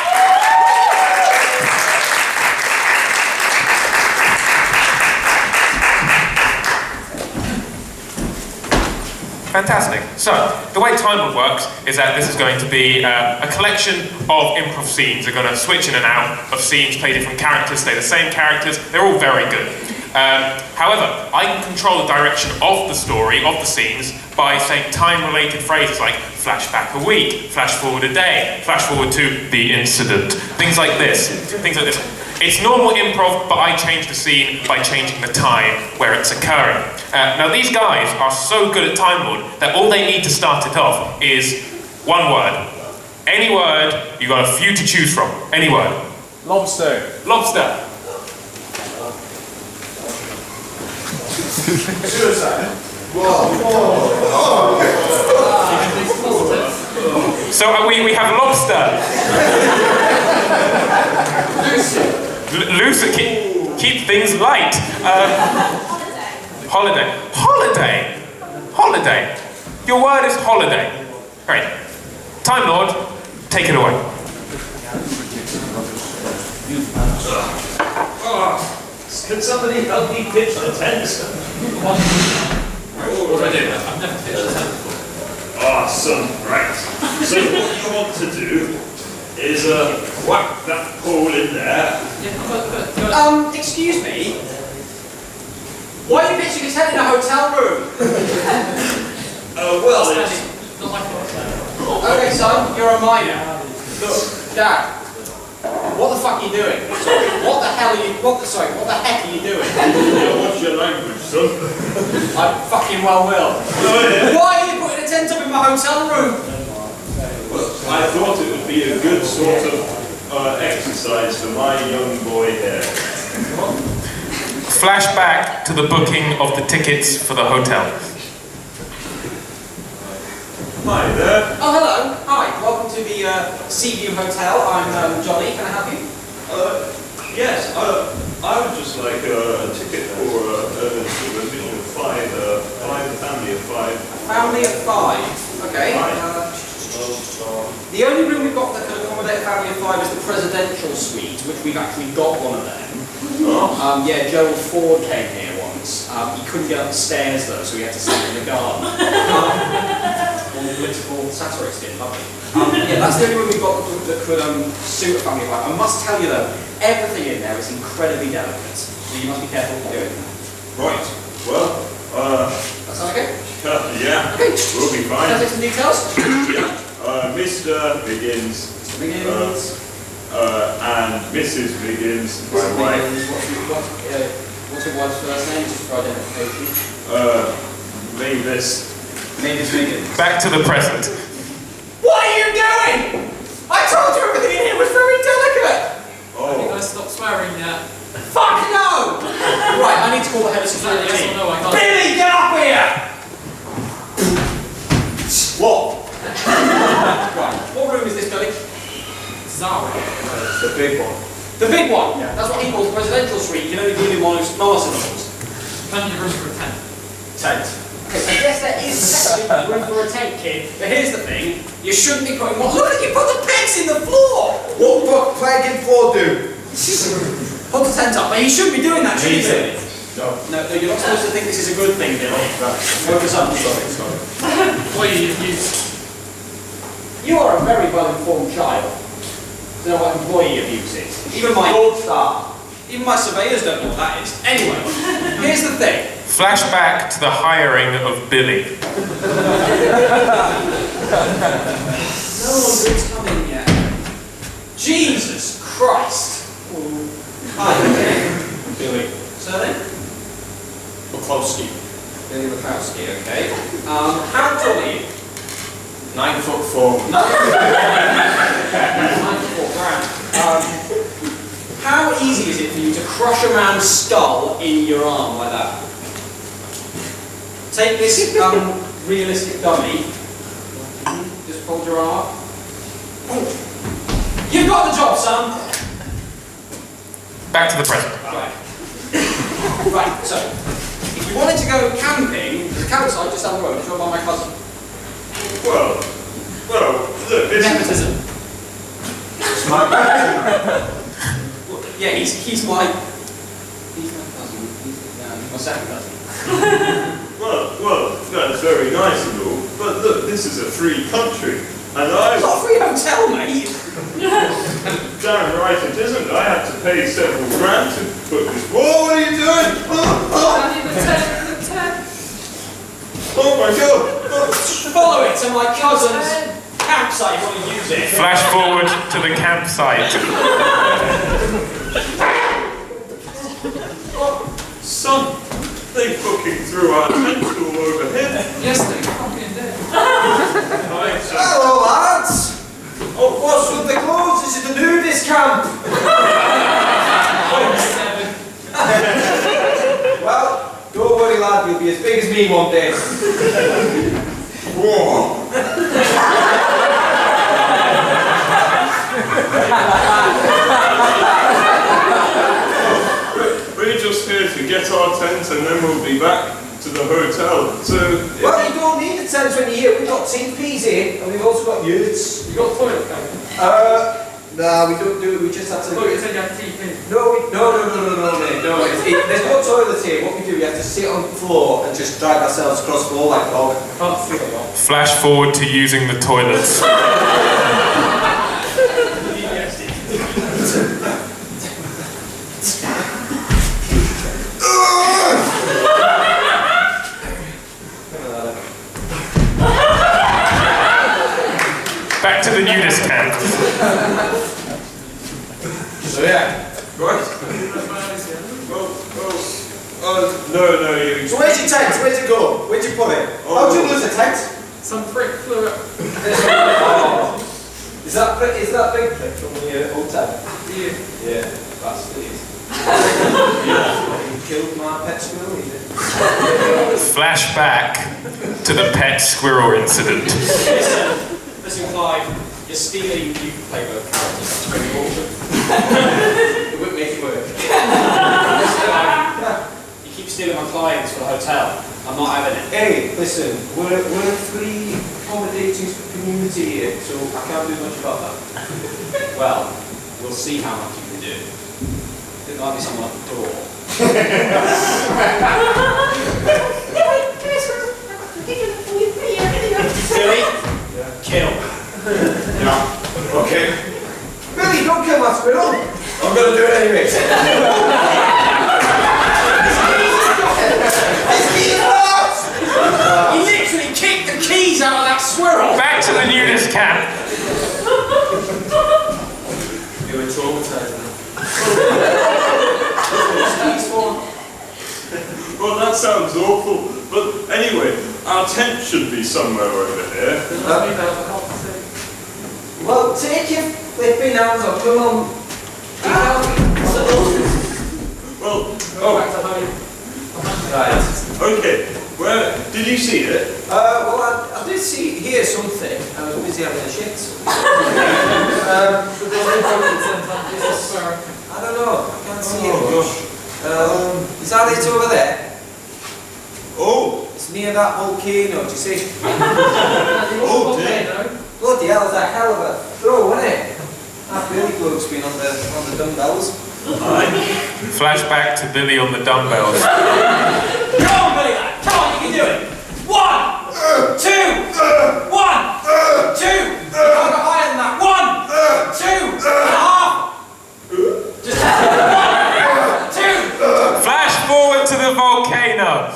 Fantastic. So, the way Timelord works is that this is going to be a collection of improv scenes. They're going to switch in and out of scenes, play different characters, stay the same characters. They're all very good. However, I can control the direction of the story, of the scenes, by saying time-related phrases like flash back a week, flash forward a day, flash forward to the incident, things like this. It's normal improv, but I change the scene by changing the time where it's occurring. Now these guys are so good at Timelord that all they need to start it off is one word. Any word, you've got a few to choose from. Any word. Lobster. Lobster. Suicide. So we have lobster. Lucy, keep things light. Holiday. Your word is holiday. Great. Timelord, take it away. Can somebody help me pitch the tent? What do I do? I've never pitched a tent before. Awesome, right. So what you want to do is whack that pole in there. Excuse me? Why are you pitching a tent in a hotel room? Well, it's... Not like a hotel. Okay, son, you're a minor. Look, Dad. What the fuck are you doing? Sorry, what the heck are you doing? What's your language, son? I fucking well will. Why are you putting a tent up in my hotel room? Well, I thought it would be a good sort of exercise for my young boy here. Flashback to the booking of the tickets for the hotel. Hi there. Oh, hello. Hi. Welcome to the Seaview Hotel. I'm Jon Lee. Can I help you? Yes, I would just like a ticket for a mission of five, a family of five. Family of five. Okay. The only room we've got that can accommodate a family of five is the presidential suite, which we've actually got one of them. Oh. Yeah, Gerald Ford came here once. He couldn't get up the stairs though, so he had to sit in the garden. All the political satirists did, lovely. Yeah, that's the only room we've got that could suit a family of five. I must tell you though, everything in there is incredibly delicate, so you must be careful what you're doing. Right. Well, That sound okay? yeah. Okay. We'll be fine. Can I take some details? Yeah. Mr. Biggins. Mr. Biggins. And Mrs. Biggins, my wife. What's your wife's first name, just for identification? Mavis. Mavis Biggins. Back to the present. What are you doing? I told you everything in here was very delicate. Have you guys stopped swearing yet? Fuck no! Right, I need to call the head of security. Yes or no, I can't. Billy, get up here! What? Right, what room is this, Billy? This is our room. The big one. The big one? Yeah. That's what he calls the presidential suite. You can only do it in monosyllables. Plenty of room for a tent. Tent. Okay, I guess there is technically room for a tent, kid. But here's the thing. You shouldn't be putting one. Look at you, put the pegs in the floor! What the peg in for do? Put the tent up. But you shouldn't be doing that, should you, Billy? No. No, you're not supposed to think this is a good thing, Billy. Focus up. Sorry. What you You are a very well-informed child. Don't know what employee abuse is. Even my old staff, even my surveyors don't know what that is. Anyway, here's the thing. Flashback to the hiring of Billy. No one's coming yet. Jesus Christ. Hi, Billy. surname? Buklowski. Billy Bukowski, okay. How tall are you? 9'4". 94 grand. How easy is it for you to crush a man's skull in your arm like that? Take this realistic dummy. Just fold your arm up. You've got the job, son! Back to the present. Right. Right, so, if you wanted to go camping, there's a campsite just down the road, it's run by my cousin. Well, look, this Nepotism. Yeah, he's my cousin. He's my second cousin. Well, that's very nice of you this is a free country, and I... It's not a free hotel, mate! Damn right it isn't. I had to pay several grand to put this... Whoa, what are you doing? Oh my god! Follow it to my cousin's campsite when you use it. Flash forward to the campsite. Son, they fucking threw our tent all over here. Yes, they fucking did. Hello, lads! Oh, what's with the clothes? This is the nudist camp! Well, don't worry, lad, you'll be as big as me one day. Whoa! We're just here to get our tent and then we'll be back to the hotel. So... Well, you don't need a tent when you're here. We've got TPs here, and we've also got yurts. You got toilet paper? No, we don't do it. We just have to... Oh, you said you had TP. No, mate. No, there's no toilet here. What we do, we have to sit on the floor and just drag ourselves across the floor like a dog. Can't see a lot. Flash forward to using the toilets. Back to the nudist camp. So yeah. Right. No, you... So where's your tent? Where's it go? Where'd you put it? How'd you lose a tent? Some prick flew up. Oh. Is that big prick from the hotel? Yeah. Yeah, that's it. You killed my pet squirrel, you did. Flashback to the pet squirrel incident. Listen, Clive, you're stealing newspaper characters. That's very bullshit. It wouldn't make it work. You keep stealing my clients for the hotel. I'm not having it. Hey, listen, we're a free accommodating community here, so I can't do much about that. Well, we'll see how much you can do. There might be someone at the door. Billy? Kill. Yeah. Okay. Billy, don't kill my squirrel. I'm gonna do it anyway. You literally kicked the keys out of that squirrel! Back to the nudist camp. You were traumatized. Well, that sounds awful. But anyway, our tent should be somewhere over here. Well, take your flipping hands off, come on. Well, Back to home. Right. okay. Where did you see it? Well, I did hear something. I was busy having a shit. I don't know. I can't see it much. Is that it over there? Oh. It's near that volcano, do you see? Oh, dear. Bloody hell, it's a hell of a throw, isn't it? That Billy bloke's been on the dumbbells. Flashback to Billy on the dumbbells. Come on, Billy, lad! Come on, you can do it! 1, 2, 1, 2! You can't go higher than that! 1, 2 and a half! Just 1, 2! Flash forward to the volcano.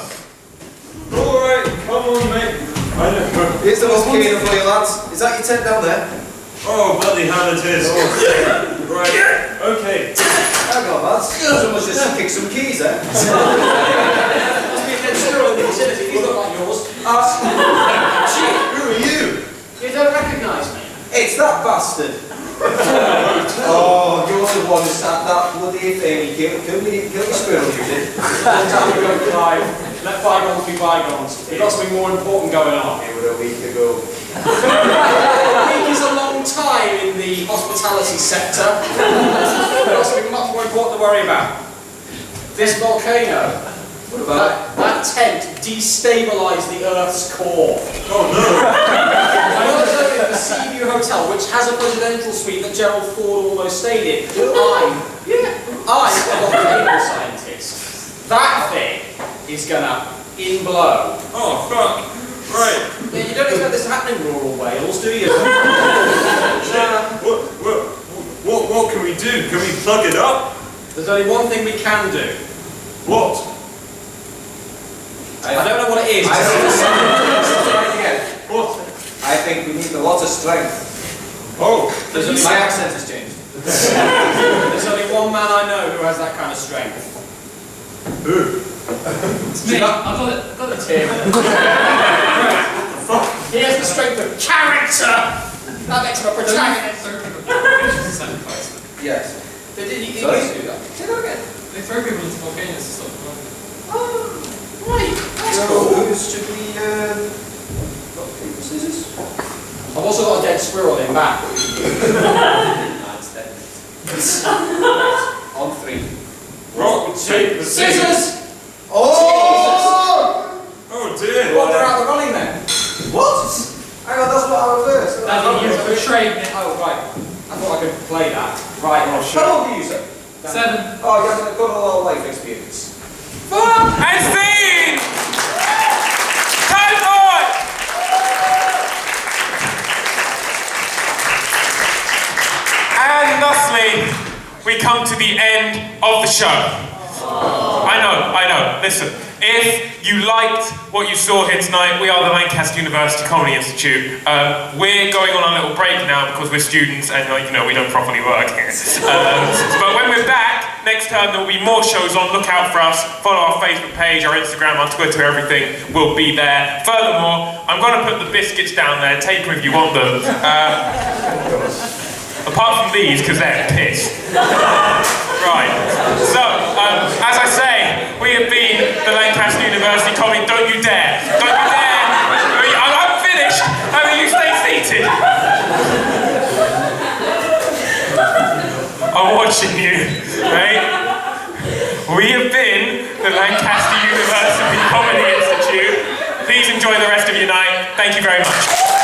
Alright, come on, mate. I don't know. Here's the volcano for you, lads. Is that your tent down there? Oh, bloody hell it is. Right, okay. Hang on, lads. Someone's just kicked some keys, eh? Must be a dead squirrel in the vicinity. He's not like yours. Gee, who are you? You don't recognise me? It's that bastard. Oh, you're the one who sat that bloody thing. You killed the squirrel, you did. Long time ago, Clive. Let bygones be bygones. We've got something more important going on. It was a week ago. A week is a long time in the hospitality sector. We've got something much more important to worry about. This volcano. What about that tent destabilised the Earth's core. Oh no! I also in the Seaview Hotel, which has a presidential suite that Gerald Ford almost stayed in. I'm a volcano scientist. That thing is gonna blow. Oh fuck! Right. Yeah, you don't expect this to happen in rural Wales, do you? What can we do? Can we plug it up? There's only one thing we can do. What? I don't know what it is. What? I think we need a lot of strength. Oh. My accent has changed. There's only one man I know who has that kind of strength. Who? It's me. I've got the team. He has the strength of character! That makes him a protagonist. Yes. Did he used to do that? Say that again. They throw people into volcanoes and stuff. Right. That's cool. Should we, rock, paper, scissors? I've also got a dead squirrel in back. That's dead. On 3. Rock, paper, Scissors! Oh! Oh dear. What, they're out of the running then? What? Hang on, that's what I reversed. Daddy, you've betrayed me. Oh, right. I thought I could play that. Right. Oh, shit. How old are you, sir? 7. Oh, you haven't got a lot of life experience. And scene! Timelord! And thusly, we come to the end of the show. I know. Listen, if you liked what you saw here tonight, we are the Lancaster University Comedy Institute. We're going on a little break now because we're students and we don't properly work here. But when we're back, next term there will be more shows on. Look out for us. Follow our Facebook page, our Instagram, our Twitter, everything will be there. Furthermore, I'm going to put the biscuits down there. Take them if you want them. Apart from these, because they're pissed. Right. So, as I say, we have been the Lancaster University Comedy. Don't you dare! Don't you dare! I'm finished. You stay seated. I'm watching you, right? We have been the Lancaster University Comedy Institute. Please enjoy the rest of your night. Thank you very much.